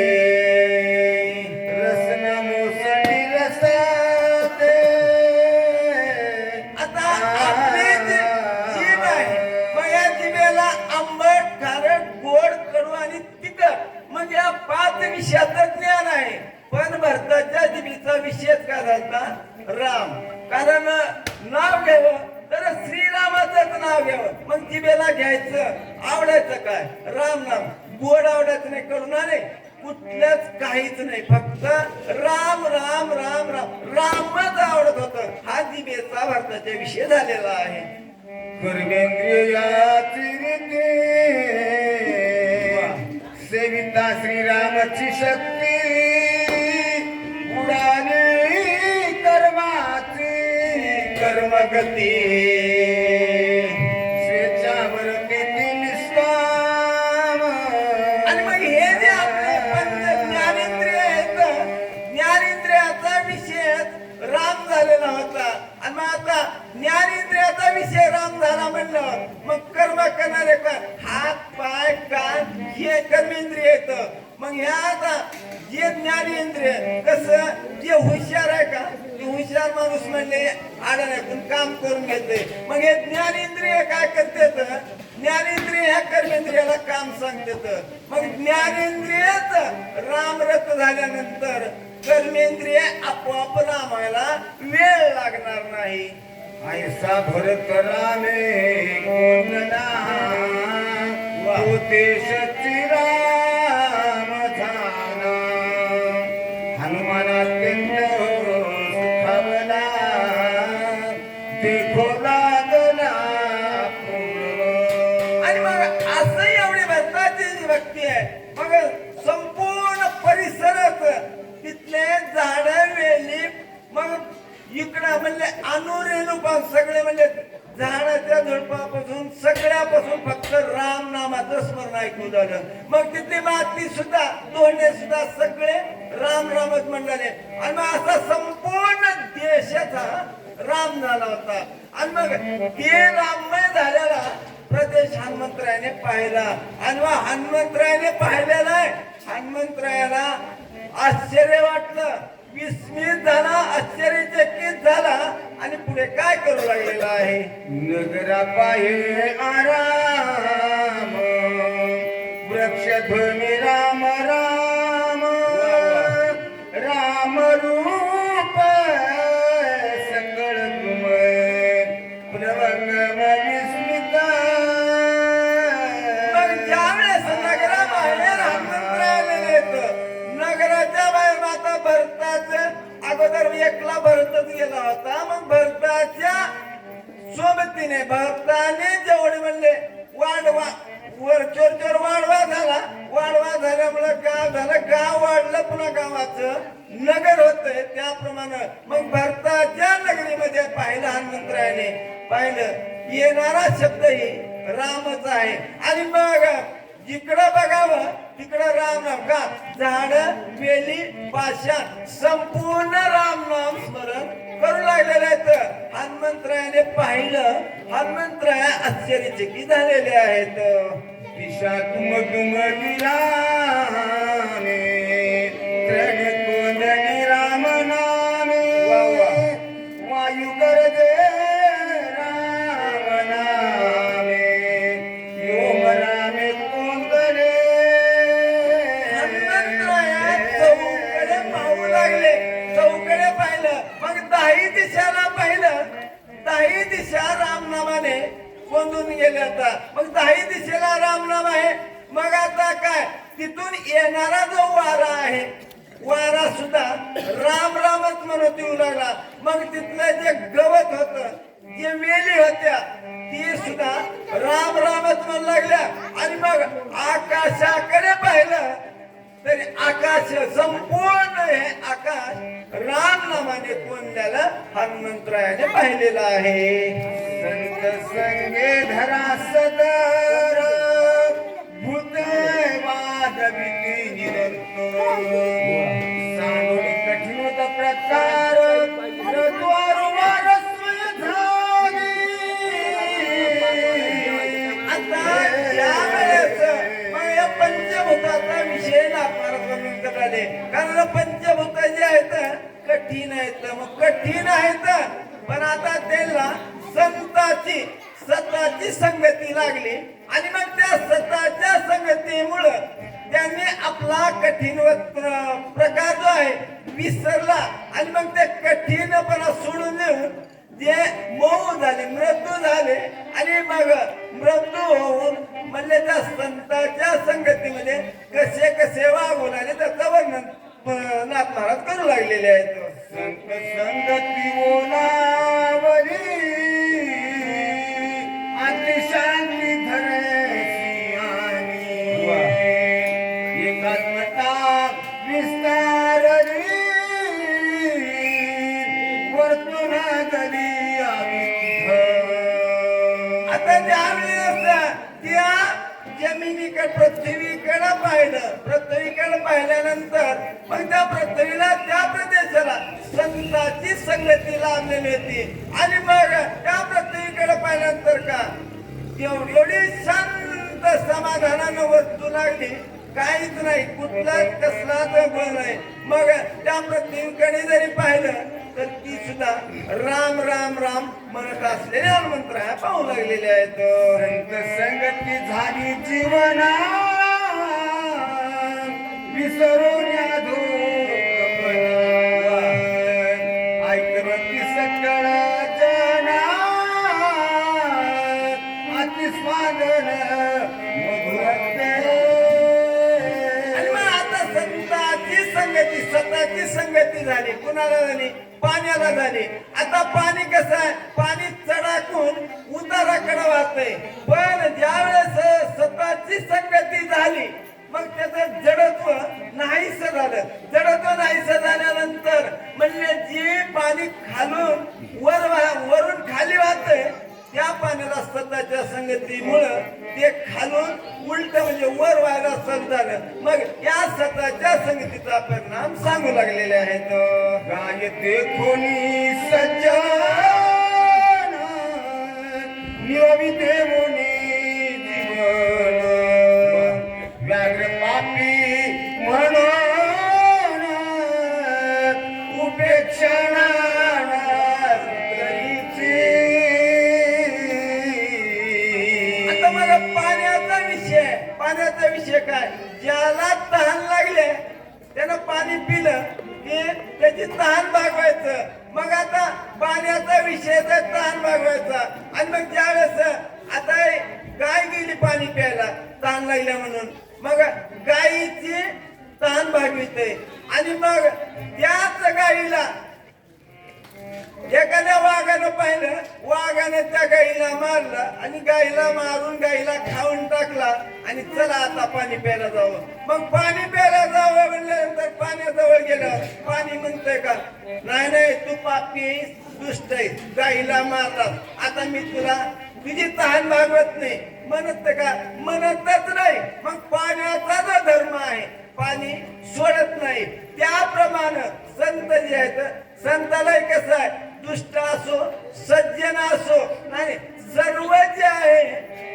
रसना मोसळी रसाते आता आपली जीभ आहे मग या जिभेला आंबट खारट गोड कडू आणि तिखट म्हणजे या 5 विषयाचं ज्ञान आहे पण भरताच्या जिभेचा विषयच काय झाला राम कारण नाव घ्यावं तर श्रीरामाचंच नाव घ्यावं मग जिभेला घ्यायचं आवडायचं काय राम नाम गोड आवडायचं नाही कडू नाही कुठल्याच काहीच नाही फक्त राम राम राम राम रामच आवडत होत हा जिभेचा भरताचा विषय झालेला आहे कर्मेंद्रियाची सेविता श्रीरामाची शक्ती उडाली कर्माची कर्मगती स्वेच्छावरती निष्काम आणि मग हे जे आपले पंच ज्ञानेंद्रिय आहेत ज्ञानेंद्रियाचा विषय राम झालेला होता आणि मग आता ज्ञानेंद्रियाचा विषय राम झाला म्हणलं मग कर्म करणारे काय हात पाय कान हे कर्मेंद्रिय येत मग ह्या आता जे ज्ञानेंद्रिय कसं जे हुशार आहे का ते हुशार माणूस म्हणले आडण्यातून काम करून घेते मग हे ज्ञानेंद्रिय काय करते ज्ञानेंद्रिय ह्या कर्मेंद्रियाला काम सांगते मग ज्ञानेंद्रियच रामरत झाल्यानंतर कर्मेंद्रिय आपोआप रामायला वेळ लागणार नाही ऐसा भरत रामे कोणना होते राम झाला हनुमान अत्यंत सुखावला देखो लागला आणि मग असं एवढी भक्ताची भक्ती आहे मग संपूर्ण परिसरात तिथले झाड वेली मग इकडं म्हणले अनुरेणुपा सगळे म्हणजे झाडाच्या झुडपापासून सगळ्यापासून फक्त राम नामाचं स्मरण ऐकू झालं मग तिथली माती सुद्धा तोडणे सुद्धा सगळे राम रामच म्हणले आणि मग असा संपूर्ण देशाचा राम झाला होता आणि मग हे राममय झालेला प्रदेश हनुमंतरायाने पाहिला आणि मग हनुमंतरायाने पाहिलेला आहे हनुमंतरायाला आश्चर्य वाटलं विस्मित झाला आश्चर्यचकित झाला आणि पुढे काय करू लागलेला आहे नगरा पाये आराम वृक्षध्वनी राम राम राम रूप सकळ तुमय प्रवंगम विस्मित मग ज्यावेळेस नगराबाहेर हनुमंतरायाने येतं नगराच्या बाहेर माता भरताच अगोदर एकला भरतच गेला होता मग भरताच्या सोबतीने भरताने जेवढे म्हणले वाढवा वर चोर वाढवा झाल्यामुळे गाव झालं गाव वाढलं पुन्हा गावाचं नगर होतंय त्याप्रमाणे मग भरताच्या नगरीमध्ये पाहिलं हनुमंतरायाने पाहिलं येणारा शब्दही रामच आहे. आणि मग जिकडं बघावं तिकडं राम नाम का झाड वेली पाषाण संपूर्ण राम नाम स्मरण करू लागलेले आहेत. हनुमंतरायाने पाहिलं, हनुमंतराय आश्चर्यचकित झालेले आहेत. दिशा तुम तुम गिराने त्रण कोंदणी राम नामे वायू कर दे राम नामे योम रामे कोंदणे. हनुमंतराया चौकडे पाहू लागले, चौकडे पाहिलं, मग दाही दिशाला पाहिलं, दाही दिशा रामनामाने गोंधून गेले. आता मग दाही दिशेला रामनाम आहे. मग आता काय तिथून येणारा जो वारा आहे, वारा सुद्धा राम रामच म्हणत येऊ लागला. मग तिथलं जे गवत होत, जे वेली होत्या, ती सुद्धा राम रामच म्हणू लागल्या. आणि मग आकाशाकडे पाहिलं तरी आकाश संपूर्ण हे आकाश राम नामाने कोंडल्याला हनुमंतरायाने पाहिलेलं आहे. संत संगे धरा सदर भूत वादविती निरंतर सांगोली कठीण होता प्रकार द्वार वारस्वय झाली. आता यावेळेस मग या पंचभूताचा विषय आले. कारण पंचभूत जे आहेत कठीण आहेत, मग कठीण आहेत, पण आता त्यांना संताची सताची संगती लागली. आणि मग त्या सताच्या संगतीमुळं त्यांनी आपला कठीण प्रकार जो आहे विसरला. आणि मग ते कठीणपणा सोडून देऊन जे मऊ झाले, मृत्यू झाले. आणि मग मृत्यू होऊन म्हणजे त्या संतांच्या संगतीमध्ये कसे कसे वागून आले त्याचं वर्णन नाथ महाराज करू लागलेले आहेत. संत संगती ओलावरी अतिशांती धरे एकात्मता विस्तार वर्तुना गली. आता त्यावेळेस त्या जमिनीकडे पृथ्वीकडे पाहिलं, पृथ्वीकडे पाहिल्यानंतर मग त्या पृथ्वीला त्या प्रदेशाला संतांची संगती लाभलेली होती. आणि मग त्या पृथ्वीकडे पाहिल्यानंतर का एवढी शांत समाधानानं वस्तू लागली, काहीच नाही, कुठलाच कसलाच गुण नाही. मग त्या पृथ्वीकडे जरी पाहिलं तर ती सुद्धा राम राम राम म्हणत असलेले हनुमंत्र पाहू लागलेले आहेत. संत संगती झाली जीवना विसरून ऐकवती सकळ जना अतिस्वादन मधुरते. आणि मग आता संतांची संगती, सताची संगती झाली. कुणाला झाली? पाण्याला झाली. आता पाणी कसं आहे? पाणी चढाकून उताराकडे वाहतंय. पण ज्यावेळेस सताची संगती झाली मग त्याचं जडत्व नाहीस झालं. जडत्व नाहीस झाल्यानंतर म्हणजे जे पाणी खालून वरून खाली वाहतंय त्या पाण्याला सताच्या संगतीमुळं ते खालून उलट म्हणजे वर व्हायला सुरू झालं. मग या सताच्या संगतीचा परिणाम सांगू लागलेले आहेत. गायते कोणी सज्जन नियमिते मुनी जीवन व्याघ्र पापी म्हणून उपेक्षणा पाण्याचा विषय काय? ज्याला तहान लागले त्यानं पाणी पिलं की त्याची तहान भागवायचं. मग आता पाण्याचा विषय तर तहान भागवायचा. आणि मग ज्यावेळेस आता गाय गेली पाणी प्यायला तहान लागल्या म्हणून, मग गायीची तहान भागविते. आणि मग त्याच गायीला एखाद्या वाघानं पाहिलं, वाघाने त्या गाईला मारला आणि गाईला मारून गाईला खाऊन टाकला. आणि चला आता पाणी प्यायला जावं. मग पाणी प्यायला जावं म्हणल्यानंतर पाण्याजवळ गेलं, पाणी म्हणतंय का नाही नाही तू पापी दुष्ट आहे, गाईला मारतात. आता मी तुला तुझी तहान भागवत नाही म्हणत का? म्हणतच नाही. मग पाण्याचा जो धर्म आहे, पाणी सोडत नाही. त्याप्रमाणे संत जे आहेत, संतालाही कसं आहे, दुष्ट असो सज्जन असो, नाही सर्व जे आहे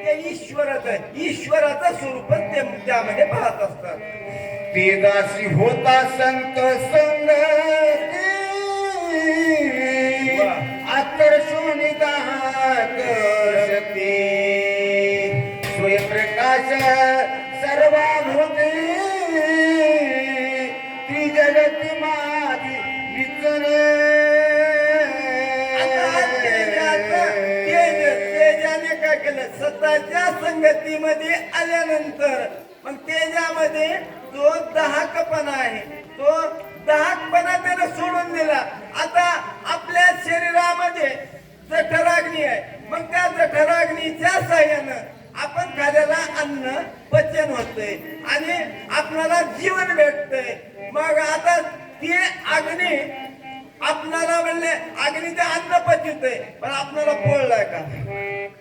ते ईश्वरच आहे. ईश्वराचं स्वरूप ते त्यामध्ये पाहत असतात. ते दासी होता संत संगती आकर्षून दाकर्षती स्वयंप्रकाश सर्वाभूते त्रिजगती माझी विचरे. तेजाने काय केलं? स्वतःच्या संगतीमध्ये आल्यानंतर मग तेजामध्ये जो दाहकपणा आहे, तो दाहकपणा त्यानं सोडून दिला. आता आपल्या शरीरामध्ये जठराग्नी आहे. मग त्या जठराग्नीच्या साह्यानं आपण खाल्लेला अन्न पचन होतंय आणि आपल्याला जीवन भेटतंय. मग आता ती अग्नी आपल्याला म्हणले अग्नीचे अन्न पचितय, पण आपल्याला पोळलाय का?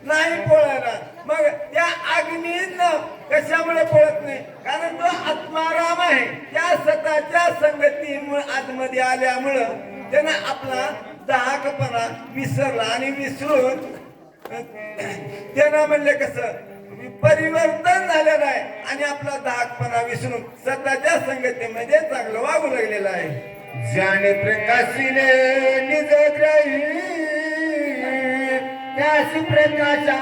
नाही पोळायला. मग त्या अग्नीनं कशामुळे पोळत नाही? कारण तो आत्माराम आहे. त्या स्वतःच्या संगतीमुळे आतमध्ये आल्यामुळं त्यानं आपला दाहकपणा विसरला आणि विसरून त्यानं म्हणले कसं परिवर्तन झालेलं आहे आणि आपला दाहकपणा विसरून स्वतःच्या संगतीमध्ये चांगलं वागू लागलेलं आहे. ज्याने प्रकाशिले निजग्रही त्यासी प्रकाशा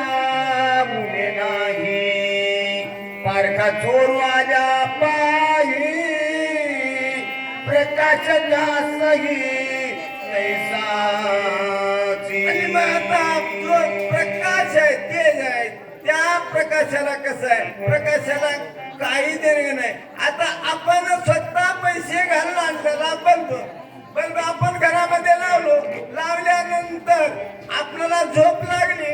मुले नाही. पारखा चोरू आल्या पायी प्रकाश दासही ऐसाची. आणि मग आता जो प्रकाश आहे, तेज आहे, त्या प्रकाशाला कसं आहे? प्रकाशाला काही देणं नाही. आता आपण स्वतः पैसे घालून आणलेला बल्ब आपण घरामध्ये लावलो. लावल्यानंतर आपल्याला झोप लागली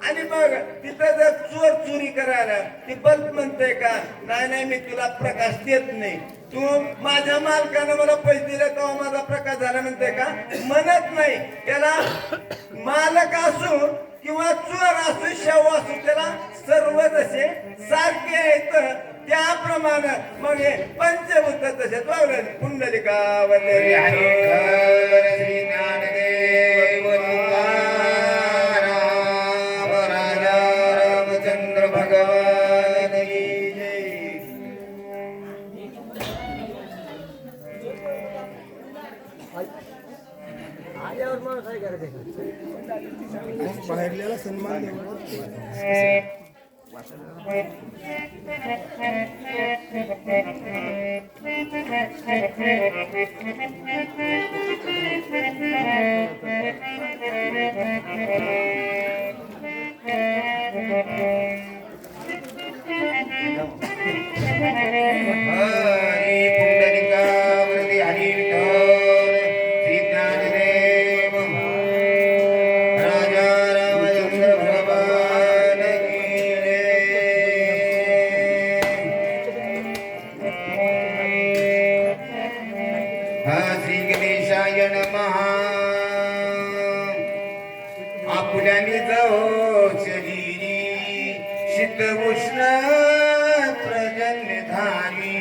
आणि मग तिथं जर चोर चोरी करायला, ती बल्ब म्हणते का? नाही मी तुला प्रकाश देत नाही. तू माझ्या मालकानं मला पैसे दिले तेव्हा माझा प्रकाश झाला म्हणते का? म्हणत नाही. त्याला मालक असू किंवा चोर असू, शव असू, त्याला सर्व जसे सारखे आहेत. त्याप्रमाणे मग हे पंचभूत तसेच वावरले. कुंडलिका वंदे श्री ज्ञानदेव तुकाराम राजा रामचंद्र भगवान की जय. बाहेरल्याला सन्मान हरी पुंडलिका वरदे हरी विठ्ठल श्री ज्ञानदेव राजा रामचंद्र भगवान की जय. श्री गणेशाय नमः. आपुल्यानी जाओ शरीरी शीत उष्ण प्रजन्यधारी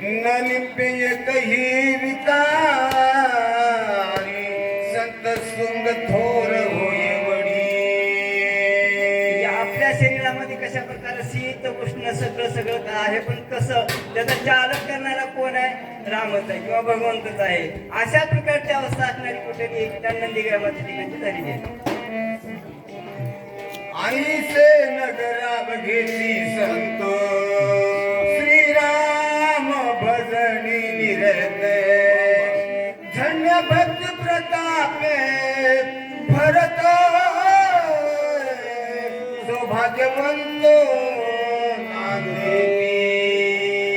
न लिप्य एकही विकारी संत सुंग थोर होय वडी. आपल्या शरीरामध्ये कशा प्रकारे शीत उष्ण सगळं काय आहे, पण कसं त्याचा चालक करणारा कोण आहे? रामच आहे किंवा भगवंतच आहे. अशा प्रकारची अवस्था असणारी कुठेतरी एक नंदीग्रामाच्या ठिकाणी झालेली आहे. आईसे नगराब घेतली संत श्रीराम भजनी निरत धन्य भक्त प्रतापे भरत सौभाग्यवंत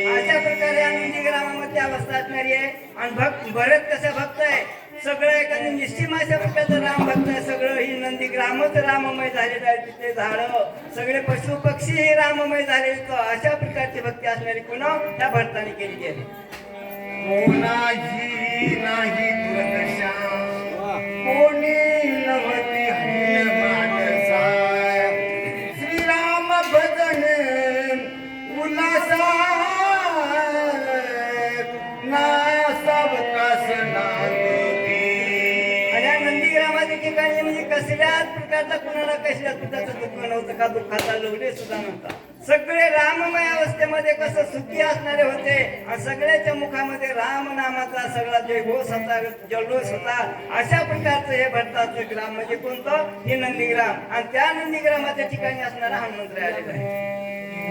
अशा प्रकारे नंदीग्रामामध्ये अवस्था असणारी आहे. आणि भरत कसा भक्त आहे? सगळं एखादं निश्चिम अशा प्रकारचं राम भक्त आहे. सगळं ही नंदीग्रामच राममय झालेलं आहे. तिथे झाडं सगळे पशु पक्षी हे राममय झालेले. अशा प्रकारची भक्ती असणारी पुन्हा त्या भरताने केलेली आहे. कोणाही नाही दुर्दशा कोणी नवती हरिण मानसा श्रीराम भजन उल्हासा ना सावकाश नांदती. आणि या नंदीग्रामाच्या ठिकाणी म्हणजे कसल्याच प्रकारचा कुणाला कसल्याच प्रकारचं दुःख नव्हतं का दुःखाचा लोढे सुद्धा नव्हता. सगळे राममय अवस्थेमध्ये कसं सुखी असणारे होते आणि सगळ्याच्या मुखामध्ये राम नामाचा सगळा जयघोष होता जल्लोष होता. अशा प्रकारचं हे भरताचं ग्राम म्हणजे कोणतं हे नंदीग्राम आणि त्या नंदीग्रामाच्या ठिकाणी असणारा हनुमंत आलेला आहे.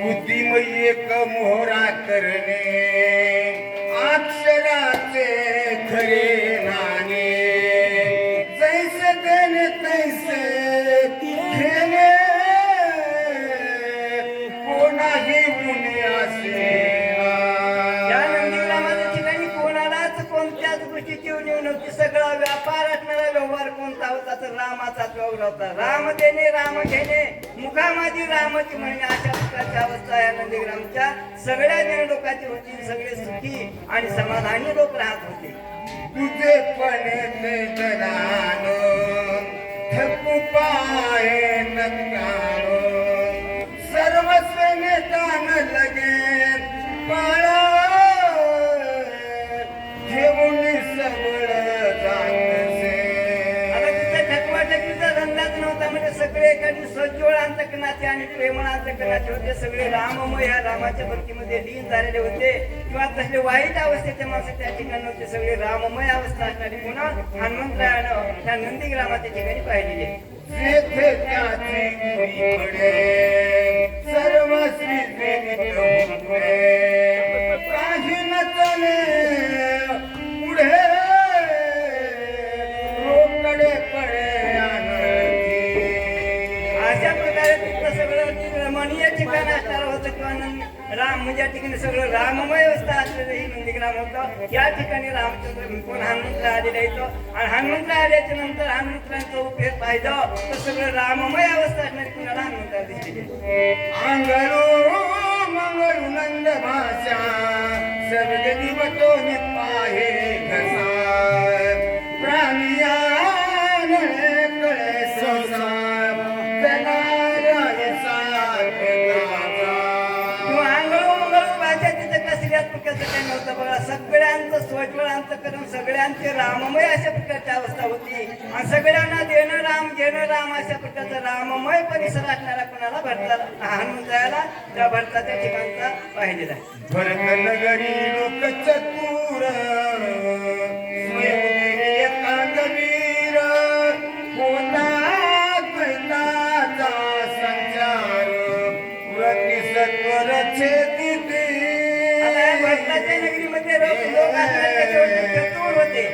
बुद्धिमयी एक मोहरा करणे अक्षराचे खरे नाणे जैसे देणे तैसे घेणे कोणाही गुणे असे. या नंदीग्रामाच्या ठिकाणी कोणालाच कोणत्याच गोष्टीची उणीव नव्हती. सगळा व्यापार असणारा व्यवहार कोणता होता तर रामाचाच व्यवहार होता. राम देणे राम घेणे मुखामाजी रामाची म्हणणे अशा प्रकारची अवस्था या नंदीग्रामच्या सगळ्या जण लोकांची होती. सगळे सुखी आणि समाधानी लोक राहत होते. तुझे पण थकू पाय नकारो सर्वस्व नेतान लगे पाळा घेऊन सबळ जातसे. आता तिथे ठकवाटकीचा धंदाच नव्हता म्हणजे सगळे एखादी सज्जोळ अंतकरणाचे आणि प्रेमळ अंतकरणाचे होते. सगळे राममय या रामाच्या भक्तीमध्ये लीन झालेले होते किंवा तसले वाईट अवस्थेचे माणसं त्या ठिकाणी नव्हते. सगळे राममय अवस्था असणारी पुन्हा हनुमंतरायानं त्या नंदीग्रामाच्या ठिकाणी पाहिलेली आहे. जेथे त्याची गुरी पडे सर्व श्री काही न चले पुढे रोकडे पडे आनंदी. अशा प्रकारे तिथं सगळं रमणीय ठिकाण असणार होतं किंवा राम म्हणजे या ठिकाणी सगळं राममय अवस्था असलेलं हे नंदीग्राम होतं. या ठिकाणी रामचंद्र कोण हनुमंत आलेला येतो आणि हनुमंत आल्याच्या नंतर हनुमंतांचा उपयोग पाहिलं तर सगळं राममय अवस्था असणारी कुणाला हनुमंत दिसलेली. अंगरू मंगळू नंद भाषा सर्वजनी बटो निपाहे घसा प्राणिया कळे संसार जनाराय सारखे प्रकारचं काही नव्हतं बघा. सगळ्यांचं स्वज्वळ अंतकरण सगळ्यांचे राममय अशा प्रकारची अवस्था होती आणि सगळ्यांना देणं राम घेणं राम अशा प्रकारचा राममय परिसर असणारा कोणाला भरता हनुमंताला त्या भरताच्या ठिकाणचा पाहिलेला आहे. भरत नगरी लोक चतुर होता द्वैताचा संचार सत्वर छेदिते. भरताच्या नगरीमध्ये लोक चतुर होते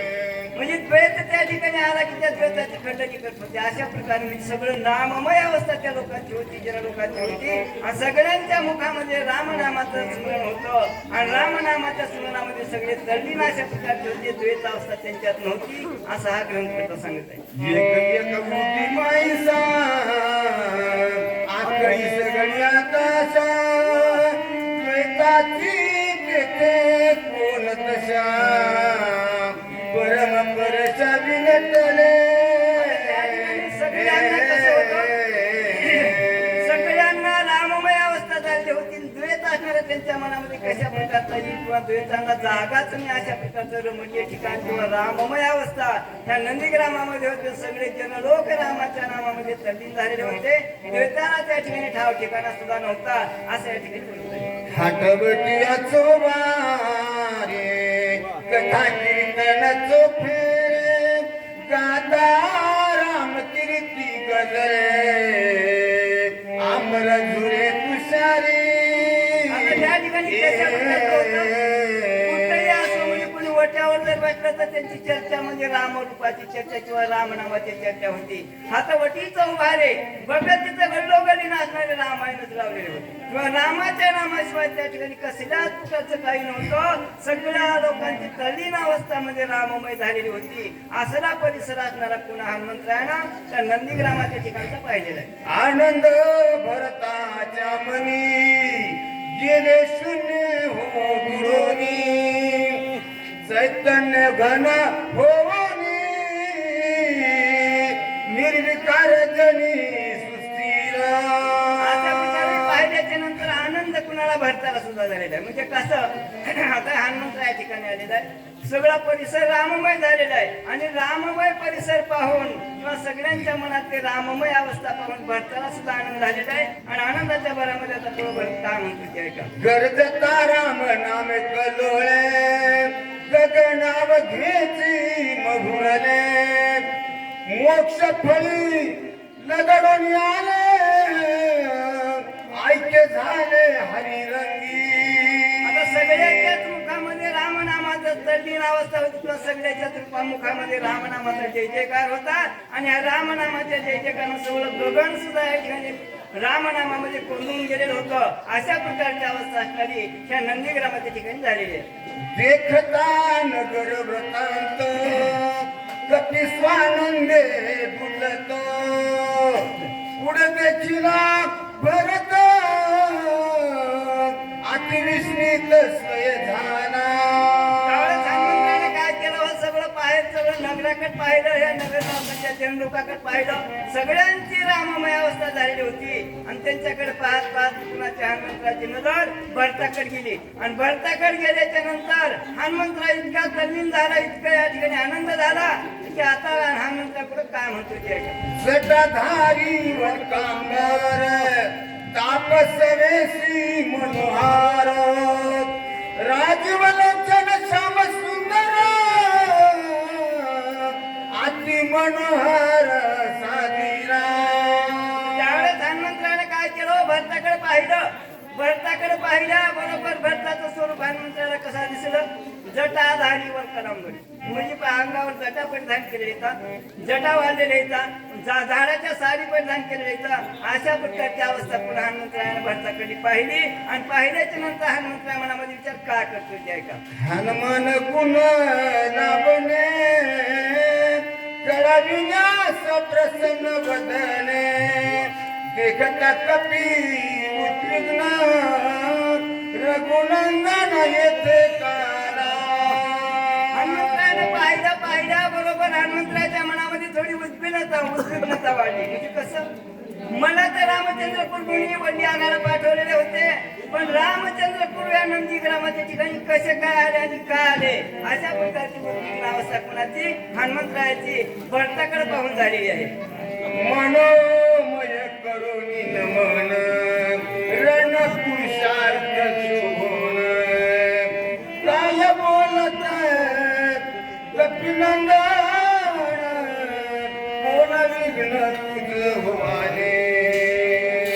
म्हणजे द्वैत त्या ठिकाणी आला की त्या द्वैताची खंडणी करत होते. अशा प्रकारे म्हणजे सगळं नाममय अवस्था त्या लोकांची होती ज्या लोकांची होती आणि सगळ्यांच्या मुखामध्ये रामनामाचं स्मरण होतं आणि रामनामाच्या स्मरणामध्ये सगळे तल्लीन अशा प्रकारचे होते. द्वैत अवस्था त्यांच्यात नव्हती असा हा ग्रंथ सांगत आहे. कोण तशा परम परशा विनटले. सगळ्यांना राममय अवस्था झाली होती. द्वैत असणाऱ्या त्यांच्या मनामध्ये कशा प्रकारचा किंवा द्वैतांना जागाच नाही अशा प्रकारचं रमणीय ठिकाण किंवा राममय अवस्था ह्या नंदीग्रामामध्ये होते. सगळे जन लोक रामाच्या नामामध्ये तल्लीन झालेले होते. द्वैतांना त्या ठिकाणी ठाव ठिकाणा सुद्धा नव्हता असं या ठिकाणी हाटबटियाचो वारे कथा कीर्तनाचो फेरे गाता राम कीर्ती गजरे आमर झुरे तुषारी. त्या ठिकाणी कुठेही असो म्हणजे कोणी वट्यावर जर बसलं तर त्यांची चर्चा म्हणजे रामरूपाची चर्चा किंवा रामनामाची चर्चा होती. हातवटीचं उभारे बघत तिथं घडलोघडी नाचणारे रामायणच लावलेले होते किंवा रामाच्या नामाशिवाय त्या ठिकाणी कसल्याच प्रकारचं काही नव्हतं. सगळ्या लोकांची तल्लीन अवस्था म्हणजे राममय झालेली होती. असला परिसर असणारा पुन्हा हनुमंतरायाना त्या नंदीग्रामाच्या ठिकाणचा पाहिलेला आहे. आनंद भरताच्या मनी गेले शून्य हो गुरोनी चैतन्य घन होनी रंजनी सुस्थिर. अशा प्रकारे पाहिल्याच्या नंतर आनंद कुणाला भरताला सुद्धा झालेला आहे. म्हणजे कसं आता हनुमंत या ठिकाणी आलेला आहे, सगळा परिसर राममय झालेला आहे आणि राममय परिसर पाहून किंवा सगळ्यांच्या मनात ते राममय अवस्था पाहून भरताला सुद्धा आनंद झालेला आहे. आणि आनंदाच्या भरामध्ये आता तो भरता म्हणतो ते ऐका. गरजता राम नाम कलोळे गगनाव घेची मधुरले मोक्ष फळी लगडून आले ऐक्य झाले हरिरंगी. आता सगळ्याच्याच मुखामध्ये रामनामाचं तल्लीन अवस्था होती किंवा सगळ्याच्याच मुखामध्ये रामनामाचा जय जयकार होता. आणि ह्या रामनामाच्या जय जयकारानं सगळं गगन सुद्धा या ठिकाणी रामनामामध्ये कोंडून गेलेलं होतं. अशा प्रकारची अवस्था असणारी ह्या नंदीग्रामाच्या ठिकाणी झालेली आहे. देखता नगर वृत्तांत कपी स्वानंदे बुलत पुढे देखीला भरत अतिविस्मित स्वय झाला. काय केलं हो, सगळं पाहिलं, सगळं नगराकडे पाहिलं, या नगरच्या जनलोकाकडे पाहिलं, सगळ्यांची राममय अवस्था झालेली होती. आणि त्यांच्याकडे पाहत पाहत कुणाच्या हनुमंतराची नजर भरताकडे गेली. आणि भरताकडे गेल्याच्या नंतर हनुमंतराव इतका तल्लीन झाला, इतका या ठिकाणी आनंद झाला की आता हनुमंतरापुढे काय म्हणतो ते जटाधारी वर कांबर तापसवेशी मनोहार राजवलोचन श्याम सुंदर अति मनोहर साधिरा. त्यावेळेस हनुमंतराने काय केलं, भरताकडे पाहिलं. भरताकडे पाहिल्याबरोबर भरताचं स्वरूप हनुमंतराला कसा दिसलं, जटाधारीवर कलांबरी, म्हणजे अंगावर जटा परिधान केलेले येतात, जटा वाढलेले येतात, झाडाच्या साडी परिधान केलेले येतात. अशा प्रकारची अवस्था पुन्हा हनुमंतराने भरताकडे पाहिली. आणि पाहिल्याच्या नंतर हनुमंतरा मनामध्ये विचार काय करतो ते ऐका. हनुमान गुण लाभणे कळविण्यास प्रसन्न वदने देखता कपी उद्विग्न रघुनंदन येथे काला. हनुमंतराने पाहिल्या बरोबर हनुमंतराच्या मनामध्ये थोडी उद्विग्नता वाढली. म्हणजे कसं, मला तर रामचंद्रपूर मुनी वंडी आणायला पाठवलेले होते, पण रामचंद्रपूर या नंदीग्रामाच्या ठिकाणी कसे काय आले आणि का आले, अशा प्रकारची उद्विग्न अवस्था कोणाची, हनुमंतरायाची भरताकडे पाहून झालेली आहे. मनोमय करुणी नमन रण पुरुषार्थ शोभन काय बोलत कपिनंदन कोण विघ्न तुझ भवाने.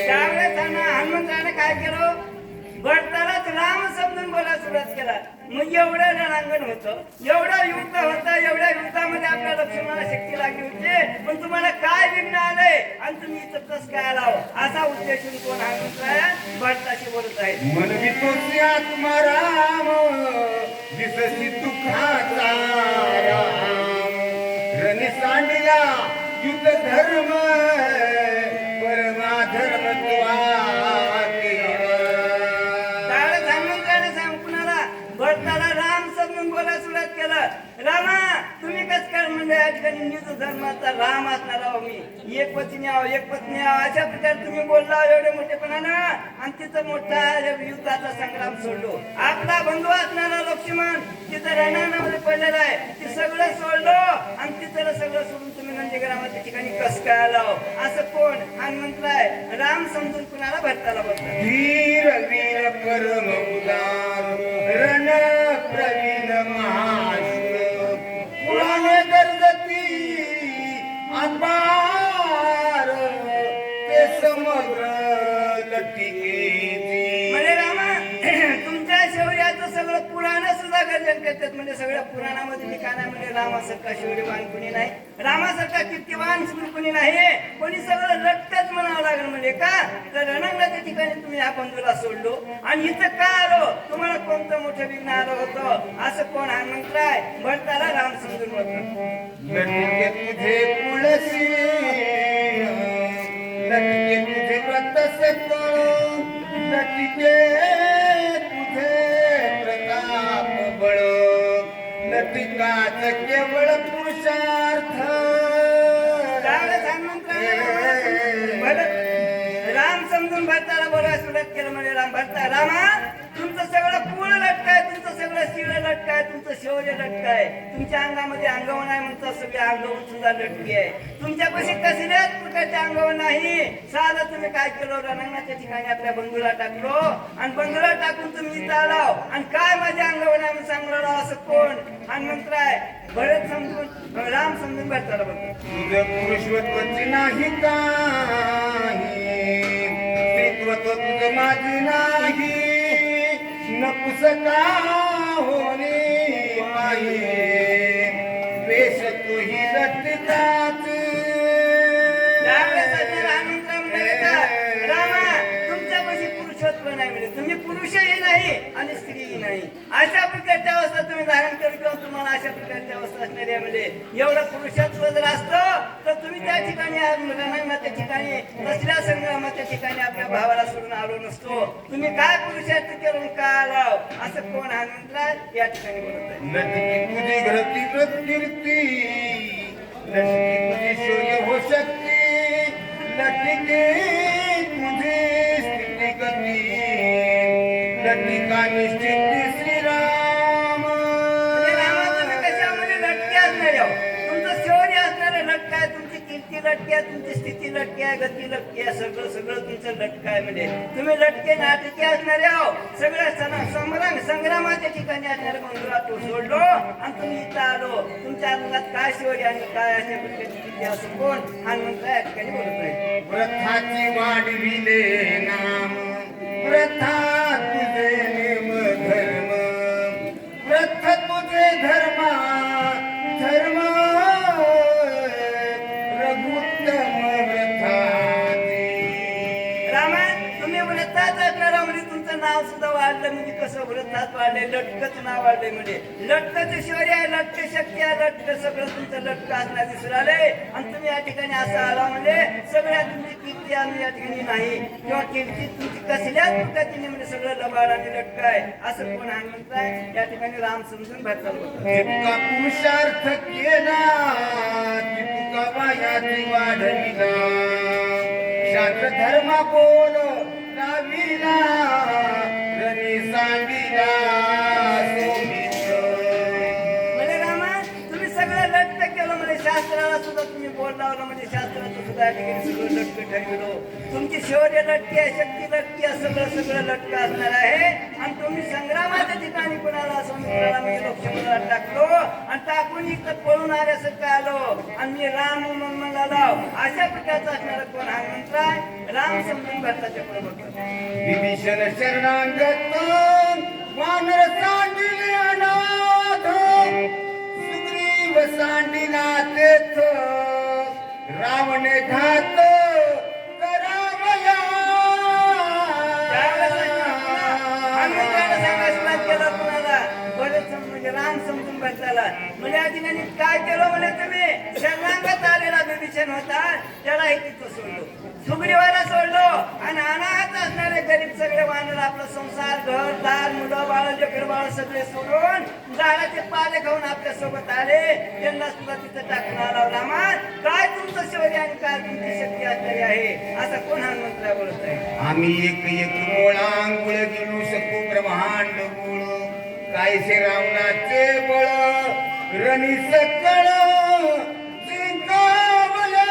त्यावेळेस हनुमंतराने काय केलं, भरतालाच राम समजून बोलायला सुरुवात केला. मग एवढं रणांगण होतं, एवढं युद्ध होतं, एवढ्या युद्धामध्ये आपल्या लक्ष्मणाला शक्ती लागली होती, पण तुम्हाला काय विघ्न आलंय आणि तुम्ही इथं कसं काय आलाव, असा उद्देशून कोण हनुमंतराय भरताशी बोलत आहे. मनवी तोची आत्मा राम दिसशी दुःखाचा राम रणी सांडिया युद्ध धर्म परमा धर्म भरताला राम समजून बोलायला सुरुवात केलं. रामा तुम्ही कस काय म्हणजे या ठिकाणी हिंदू धर्माचा राम असणार आहो मी, एक पत्नी आहो, एक पत्नी आहो, अशा प्रकारे तुम्ही बोलला एवढे मोठेपणानं. आणि तिथं मोठा युद्धाचा संग्राम सोडलो. आपला बंधू असणारा लक्ष्मण तिथं रणांगणामध्ये पडलेला आहे, ते सगळं सोडलो आणि तिथं सगळं सोडून तुम्ही नंदीग्रामाच्या ठिकाणी कस काय आलाव, असं कोण हनुमंतराय राम समजून कुणाला भरताला बोलतात. वीर वीर परम उदार रण प्रवीण महाशूर पुराणे गरजती अपार ते समग्र लटिकेती. म्हणजे रामा तुमच्या शौर्याचं सगळं पुराण सुद्धा गर्जन करतात. म्हणजे सगळ्या पुराणामध्ये ठिकाणा म्हणजे रामासारखा शौर्यवान कोणी नाही, रामासारखा कीर्तिवान कोणी नाही, कोणी सगळं रट्टच म्हणावं लागलं. म्हणजे का तर रणांगणाच्या ठिकाणी तुम्ही ह्या बंधूला सोडलो आणि इथं का आलो, तुम्हाला कोणतं मोठं विघ्न आलं होतं, असं कोण हनुमंतराय भरताला राम समजून बोलतो. तुझे पुळशी नटके तुझे व्रत सकळ नटके तुझे प्रताप बळ नटिकाच केवळ पुरुषार्थ. त्यावेळेस हनुमंतराय समजून भरताला बोलायला सुरुवात केलं म्हणजे राम भरता रामा तुमचं सगळं पूर्ण लटकाय तुमचं सगळं शिळ लटकाय तुमचं शौर्य लटकाय तुमच्या अंगामध्ये अंगवण आहे म्हणतात सगळे अंगवण सुद्धा लटकी आहे तुमच्यापाशी कसल्याच प्रकारचे अंगवण नाही साधं तुम्ही काय केलं रणांगणाच्या ठिकाणी आपल्या बंधूला टाकलो आणि बंधूला टाकून तुम्ही इथं आलाव आणि काय माझ्या अंगवण आहे म्हणून सांगलो असं कोण हनुमंतराय भरत समजून राम समजून भरताला बोलतो तुझं पुरुषत्वच नाही काही स्त्रीत्व तुझं माझं नाही नकुस का होणे माये वेश तुही लटकाच रामा तुमच्यापाशी पुरुषत्व नाही म्हणजे तुम्ही पुरुषही नाही आणि स्त्रीही नाही अशा प्रकारची अवस्था तुम्ही धारण किंवा तुम्हाला अशा प्रकारची अवस्था असणारी आहे म्हणजे एवढं पुरुषत्व जर असतं तर तुम्ही त्या ठिकाणी रणांगणाच्या ठिकाणी कसल्या संग्रामाच्या ठिकाणी आपल्या भावाला सोडून आलो नसतो तुम्ही काय पुरुषार्थ केलं काय आलाव असं कोण हनुमंतराय या ठिकाणी बोलत आहे लटकी तुझी घरती प्रतीर्ती लटकी तुझी शौर्य हो शकते लटकी तुझी स्थिती गती लटका निश्चित श्रीराम म्हणजे रामा तुम्ही कशामध्ये लटके असणारे हो तुमचं शौर्य असणारे लटक आहे तुमची कीर्ती लटके आहे तुमची स्थिती लटके आहे गती लटके आहे सगळं सगळं तुमचं लटक आहे म्हणजे तुम्ही लटके नाटके असणारे आहो सगळं संग्रामाच्या ठिकाणी असणारे बंधुरा तो सोडलो आणि तुम्ही इथं आलो तुमच्या अंगात काय शौर्य आणि काय अशा प्रकारची कीर्ती असं कोण हनुमंतराय या ठिकाणी बोलत आहे व्रताची वाढविले नाम व्रता तुझे नेम धर्म व्रत तुझे धर्मा धर्म रघुत्तम व्रताची रामा तुम्ही व्रतात असणारा म्हणजे तुमचं नाव सुद्धा वाढलं म्हणजे कसं व्रतात वाढले लटकच नाव वाढले म्हणजे लटकच शौर्य आहे लटक शक्ती आहे लटक सगळं तुमचं लटक असणार दिसून आले आणि तुम्ही या ठिकाणी असं आला म्हणजे सगळ्या तुमची कीर्ती आम्ही या ठिकाणी नाही किंवा कीर्ती तुमची कसल्याच प्रकारची म्हणजे सगळं लबाड आणि लटक आहे असं कोण हनुमंतराय या ठिकाणी राम समजून भरताल जितका पुरुषार्थ केला तितका वायाची वाढविला शास्त्र धर्म बोल लाविला रणी सांगिला म्हणजे रामा तुम्ही सगळं लटक केलं म्हणजे शास्त्राला सुद्धा तुम्ही बोल लावलं म्हणजे शास्त्राचं सुद्धा या ठिकाणी सगळं लटक ठरविलो तुमची शौर्य लटके आहे शक्ती लटके आहे सगळं सगळं लटक असणार आहे आणि तुम्ही संग्रामाच्या ठिकाणी कुणाला समुद्राला म्हणजे लोकसमुद्राला टाकलो आणि टाकून इकडं पळून आल्यासारखं आलो आणि मी राम म्हणून म्हणाला अशा प्रकारचा असणारा कोण हनुमंतराय राम समजून भरताच्या पुढे बघतो विभीषण शरणागत वानर सांडिले अनाथ सुग्रीव सांडिला तेथ रावणे घात करावया हनुमंताला सांगायला सुरुवात केलं कुणाला बरेच म्हणजे राम समजून भरताला म्हणजे या ठिकाणी काय केलं म्हणे तुम्ही शरणागत आलेला विभीषण होता त्याला तिथं सोडलो सुग्रीवाला सोडलो आणि अनाथ असणारे गरीब सगळे वानर आपला संसार घर दार मुलं बाळ लेकर बाळ सगळे सोडून झाडाचे पाले खाऊन आपल्या सोबत आले त्यांना सुद्धा तिथं टाकून आला रामा काय तुमचं शौर्य आणि काय तुमची शक्ती असणारी आहे असा कोण हनुमंतराय बोलत आहे आम्ही एक मोळांगुळ गेलो शकू ब्रह्मांड गुळ कायसे रावणाचे बळ रणी सकळ जिंकावया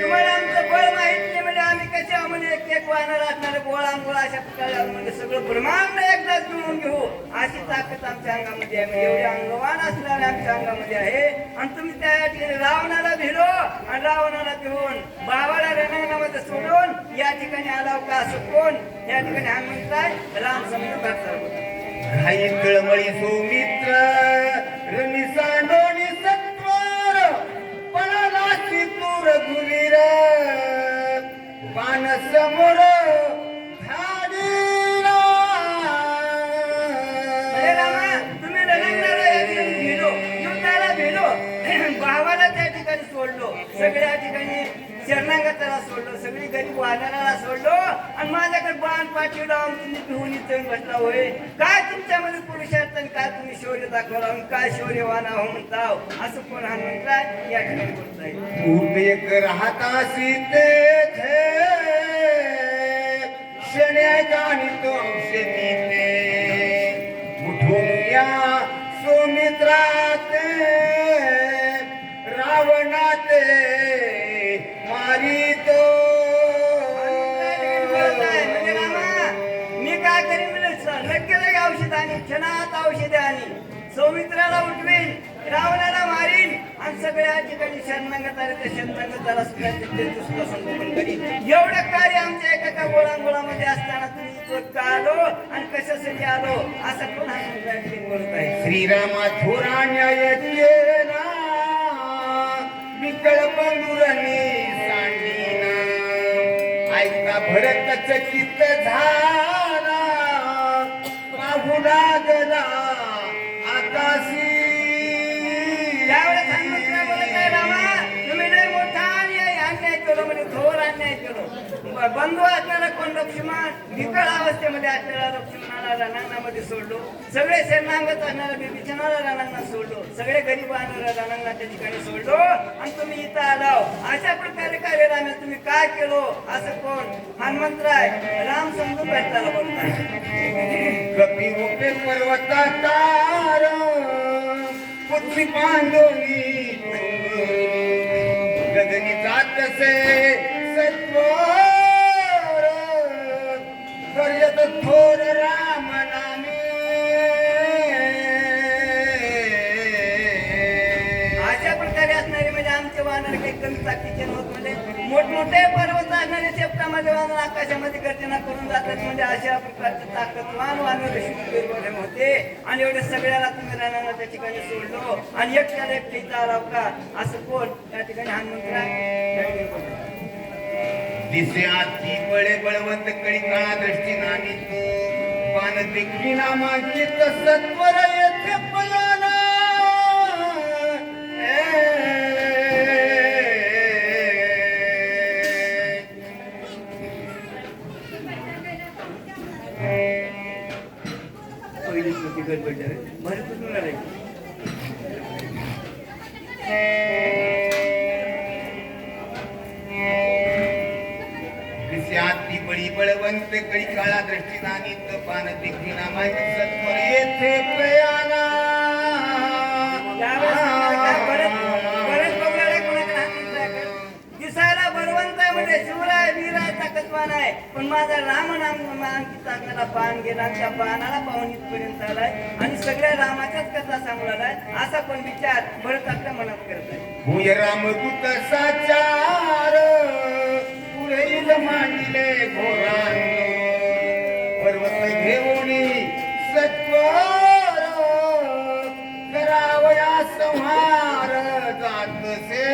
तुम्हाला आमचं बळ माहित नाही म्हणजे आम्ही कशा म्हणजे एक वाहणार असणारे गोळा अंगोळा अशा प्रकारे म्हणजे सगळं ब्रह्मांड एकदाच मिळवून घेऊ अशी ताकद आमच्या अंगामध्ये आहे एवढे अंगवान असणारे आमच्या अंगामध्ये आहे आणि तुम्ही त्या ठिकाणी रावणाला भिलो आणि रावणाला भिवून भावाला रणांगणामध्ये सोडून या ठिकाणी आला का असं कोण या ठिकाणी हनुमंतराय राम समजून भरताल घाई तळमळी सौमित्र रणी सांडोणी सत्वर पळाला तू रघुवीर पान समोर धाडीला अरे रामा तुम्ही रणांगणाला या ठिकाणी भिलो युद्धाला भिलो भावाला त्या ठिकाणी सोडलो सगळ्या ठिकाणी शरणागताला सोडलो, सगळी गरीब वानराला सोडलो आणि माझ्याकडे बाण पाठी लावून तुम्ही पिहून इथं बसला होय. काय तुमच्यामध्ये पुरुषार्थ आणि काय तुम्ही शौर्य दाखवला आणि काय शौर्यवान आहो म्हणताव असं कोण हनुमंतराय या ठिकाणी बोलताय. उदय राहतासी तेथे शण्या जाणीतो औषधीने उठून या सौमित्राते रावणाते मारितो. म्हणजे रामा मी काय करीन लगेच औषध आणि क्षणात औषध आणि सौमित्राला उठवीन, रावणाला मारीन आणि सगळ्या ठिकाणी शरणागत आले त्या शरणागताला सुद्धा सुद्धा संगोपन करीन. एवढं कार्य आमच्या एका गोळांगोळामध्ये असताना तुम्ही इथं का आलो आणि कशासाठी आलो असं कोण हा बोलत आहे. श्रीरामा थोरा न्याय केला विकळ बंधुरनी सांडीना ऐकता भरत चकित झाला पाहू लागला आकाशी. त्यावेळेस हनुमंतराय बोलत आहे रामा तुम्ही लय मोठा अन्याय केलो म्हणजे थोर अन्याय केलो. बंधू असणारा कोण लक्ष्मण विकळ अवस्थेमध्ये असलेला लक्ष्मणाला रणांगणामध्ये सोडलो, सगळे शरणागत असणारा बिभीषणाला रणांगणात सोडलो, सगळे गरीब रणांगणात त्या ठिकाणी सोडलो आणि तुम्ही इथं आलाव. अशा प्रकारे काय राम तुम्ही काय केलो असं कोण हनुमंतराय राम समजून भेटताना बोलतात. कपी रूपे पर्वताकार पृथ्वी पांडोली गगनी जातसे सत्वर कर्यत थोर राम नामे. अशा प्रकारे असणारे म्हणजे आमचे वानर काही कमी ताकदीचे नव्हते. म्हणजे मोठमोठे पर्वत असणारे शेपटामध्ये वानर आकाशामध्ये गर्जना करून जातात. म्हणजे अशा प्रकारचे ताकदवान वानर शूरवीर होते आणि एवढे सगळ्याला तुम्ही राहणार त्या ठिकाणी सोडलो आणि एकट्याला एकट्याचा आलाव का असं कोण त्या ठिकाणी हनुमंतराय दिसे आती बळे बळवंत कळी काळा दृष्टी नानी पान देखी नामांकित सत्वर येथे पलाना. दिस्याती बळी बळवंत कळी काळा दृष्टी नानीत पान देखी नामांकित सत्वर येथे प्रयाणा. दिसायला बळवंत आहे म्हणजे शिवराय वीराय ताकदवान आहे पण माझा राम नाम अंकित असणारा पान गेला त्या पानाला पाहून इथपर्यंत आलाय आणि सगळ्या रामाच्याच कथा सांगू लागलाय असा पण विचार भरत आपल्या मनात करत आहे. भूय रामदूत साचार पुढील मांडले घोरान पर्वत घेऊनी सत्वर करावया संहार जातसे.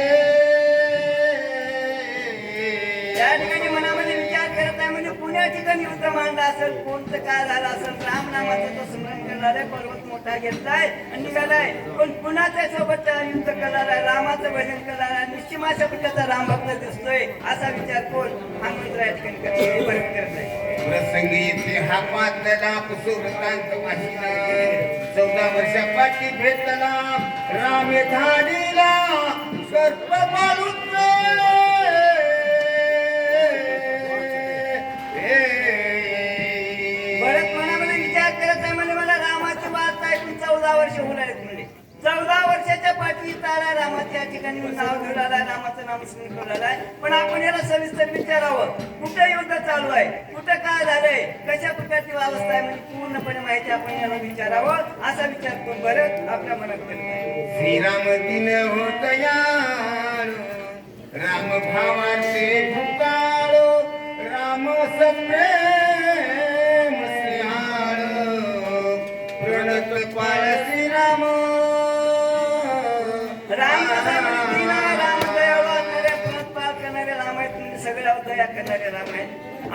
या ठिकाणी मनामध्ये विचार करत आहे म्हणजे पुण्या ठिकाणी युद्ध मांडला असेल कोणतं काय झालं असेल राम नामाचं तो स्मरण करणार आहे पर्वत मोठा घेतलाय आणि निघालाय पण पुण्याच्या सोबत युद्ध करणार आहे रामाचं भजन करणार आहे निश्चिमाच्या पुण्याचा राम भक्त दिसतोय असा विचार कोण हनुमंतराय या ठिकाणी करत आहे. प्रसंगी येथे हा पातला कुसुरतांत वाशिला 14 वर्षापाठी भेटला रामे धाडीला सर्प मारून भरत मनामध्ये विचार करत आहे म्हणजे मला रामाची बात ऐकून 14 वर्ष होऊन आलेत म्हणजे 14 वर्षाच्या पाठी तारा रामाच्या या ठिकाणी नाव घेऊन आलाय रामाचं नाम स्मरण करून आलाय पण आपण याला सविस्तर विचारावं कुठं युद्ध चालू आहे कुठं काय झालंय कशा प्रकारची अवस्था आहे म्हणजे पूर्णपणे माहिती आपण याला विचारावं असा विचार करून भरत आपल्या मनात करत आहे. श्रीराम दिन होतया राम भावाचे भुकाळो राम सप्रेम सिंहाळ प्रणत पाळ श्रीराम. राम राम दयाळू असणारे परत पार करणारे राम आहेत म्हणजे सगळ्या दया करणारे राम आहेत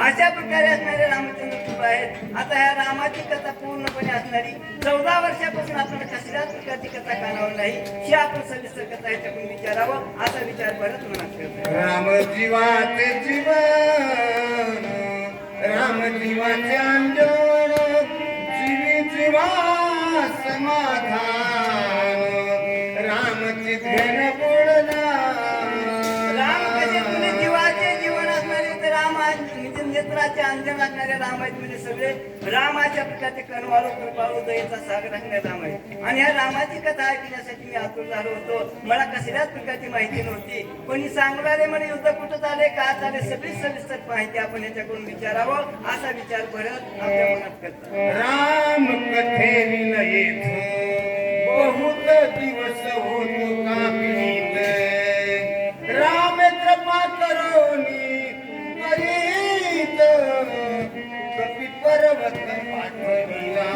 अशा प्रकारे असणारे रामचंद्र खूप आहेत. आता ह्या रामाची कथा पूर्णपणे असणारी 14 वर्षापासून आपण कसल्याच प्रकारची कथा कानावर नाही, ही आपण सविस्तर कथा ह्याच्याकडून विचारावं असा विचार परत मनात करतो. राम जीवाचे जीवन, राम जीवाचे अंजन, जीवी जीवा समाधान, रामचे ध्यान बोलना. राम कसे तुझे जीवाचे जीवन असणारे तर राम म्हणजे नेत्राचे अंजन असणारे राम आहेत. म्हणजे सगळे रामाच्या प्रकारचे कणवाळू कृपाळू दयेचा सागर असणारे राम आहेत. आणि ह्या रामाची कथा ऐकण्यासाठी मी आतुर झालो होतो. मला कसल्याच प्रकारची माहिती नव्हती. कोणी सांगणारे म्हणे युद्ध कुठं चाले का चाले सगळी सविस्तर माहिती आपण याच्याकडून विचारावं असा विचार परत आपल्या मनात करतात. राम कथेविन येथ बहुत दिवस होतो कापित, राम कृपा करोनी करीत, कपी पर्वत पाठविला.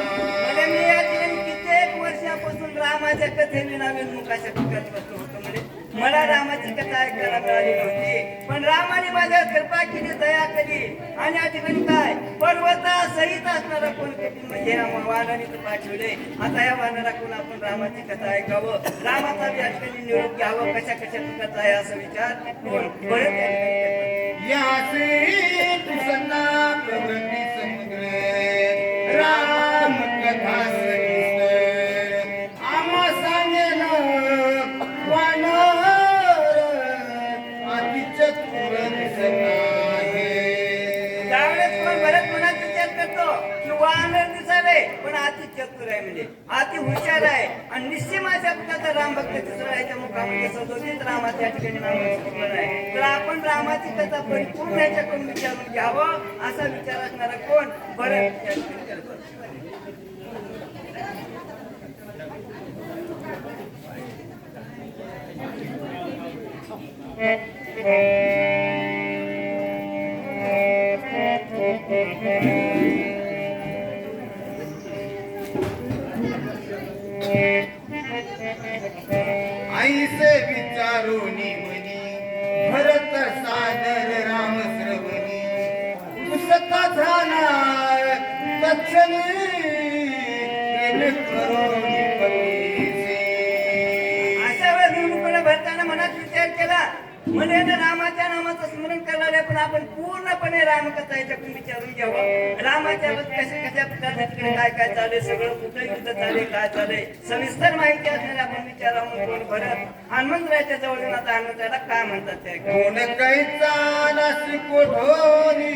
म्हणजे मी या ठिकाणी कित्येक वर्षापासून रामाच्या कथेने मुखाशा करत बसलो होतो. म्हणजे मला रामाची कथा ऐकायला मिळाली नव्हती. पण रामाने माझ्यावर कृपा केली, दया केली. आणि या ठिकाणी काय पर्वतासहित असणारा कोण कठीण म्हणजे या वानराने पाठवले. आता या वानराकडून आपण रामाची कथा ऐकावं, रामाचा या ठिकाणी निरोप घ्यावं, कशा कशा प्रकारचा आहे असा विचार बरेच या ठिकाणी करतात. यासी तुसना प्रवृत्ती समुद्र, राम कथा सविस्तर, आम्हा सांगेन वानर अति चतुर दिसत आहे. त्यावेळेस पण बऱ्याच मनात विचार करतो की वानर दिसाले पण अति चतुर आहे, म्हणजे अति हुशार आहे. आणि निश्चय माझ्या प्रकारचा राम भक्त दिसला याच्या मुखामध्ये सदोदित रामाच्या ठिकाणी नाम आहे. तर आपण रामाची कथा परिपूर्ण याच्याकडून विचारून घ्यावं असा विचार असणारा कोण बरं या ठिकाणी करतो. ऐसे विचारोनी मनी भरत सादर राम श्रवणी, पुसता झाला तक्षणी प्रेम करोनी पतीचे. अशा वेळेस निवडणुकीला भरताना मनात विचार केला म्हणजे ना रामाच्या नामाचं स्मरण करणारे पण आपण पूर्णपणे रामकथा याच्याकडून विचारून घ्यावं. रामाच्या कशा कशा प्रकारच्या ठिकाणी काय काय चालले, सगळं कुठं युद्ध चालले, काय चालले सविस्तर माहिती असणारे आपण विचारावं. कोण भरत हनुमंतरायाच्या जवळ येऊन आता हनुमंतरायाला काय म्हणतात ते कोण कैचा नासी कोठोनी,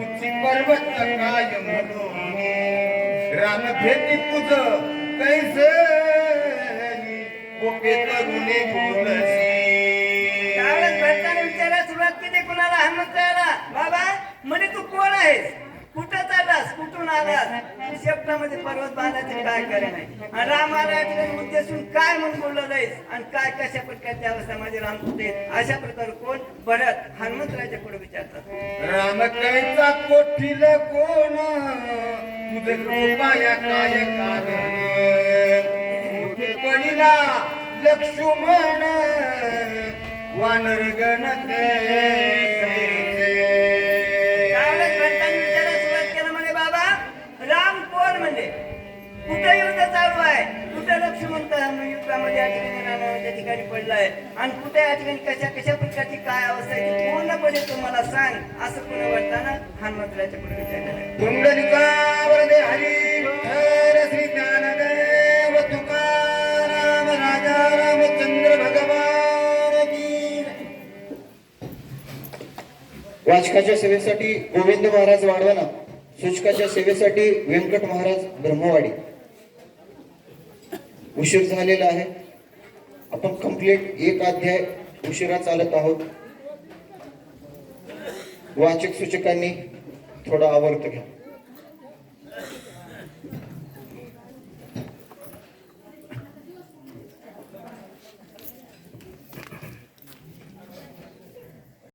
उची पर्वत काय म्हणोनी, राम भेटी तुझ कैसे गोपे करुणे बोलसी. त्यावेळेस भरताना विचारायला सुरुवात केली कुणाला, हनुमंतरायाला. बाबा म्हणे तू कोण आहेस, कुठं चाललास, कुठून आलास, शेपटामध्ये पर्वत बांधायचे काय करे नाही, आणि रामाला उद्देशून काय म्हणून बोललेलं आहेस, आणि काय कशा प्रकारच्या अवस्थेमध्ये राम कुठे अशा प्रकारे कोण भरत हनुमंतरायाच्या पुढे विचारतात. राम कैचा कोठील कोण, तुझे कृपाया काय कारण, पडिला लक्ष्मण वानर गणते. त्यावेळेस भरताना विचारायला सुरुवात केलं म्हणे बाबा राम कोण, म्हणजे कुठे युद्ध चालू आहे, कुठे लक्ष्मण युद्धामध्ये या ठिकाणी रामाच्या ठिकाणी पडलाय, आणि कुठे या ठिकाणी कशा कशा प्रकारची काय अवस्था आहे ती पूर्णपणे तुम्हाला सांग असं पुन्हा वाटताना हनुमंतरायाच्या पुढे विचारलेलं. कुंडलिका वरदे हरी विठ्ठल श्री ज्ञानदेव तुकाराम राजा रामचंद्र भगवान की. वाचकाच्या सेवेसाठी गोविंद महाराज वाढवणा, सूचकाच्या सेवेसाठी व्यंकट महाराज ब्रह्मवाडी. उशीर झालेला आहे, आपण कंप्लीट एक अध्याय उशिरा चालत आहोत. वाचक सूचकांनी थोडा आवर्त घ्या.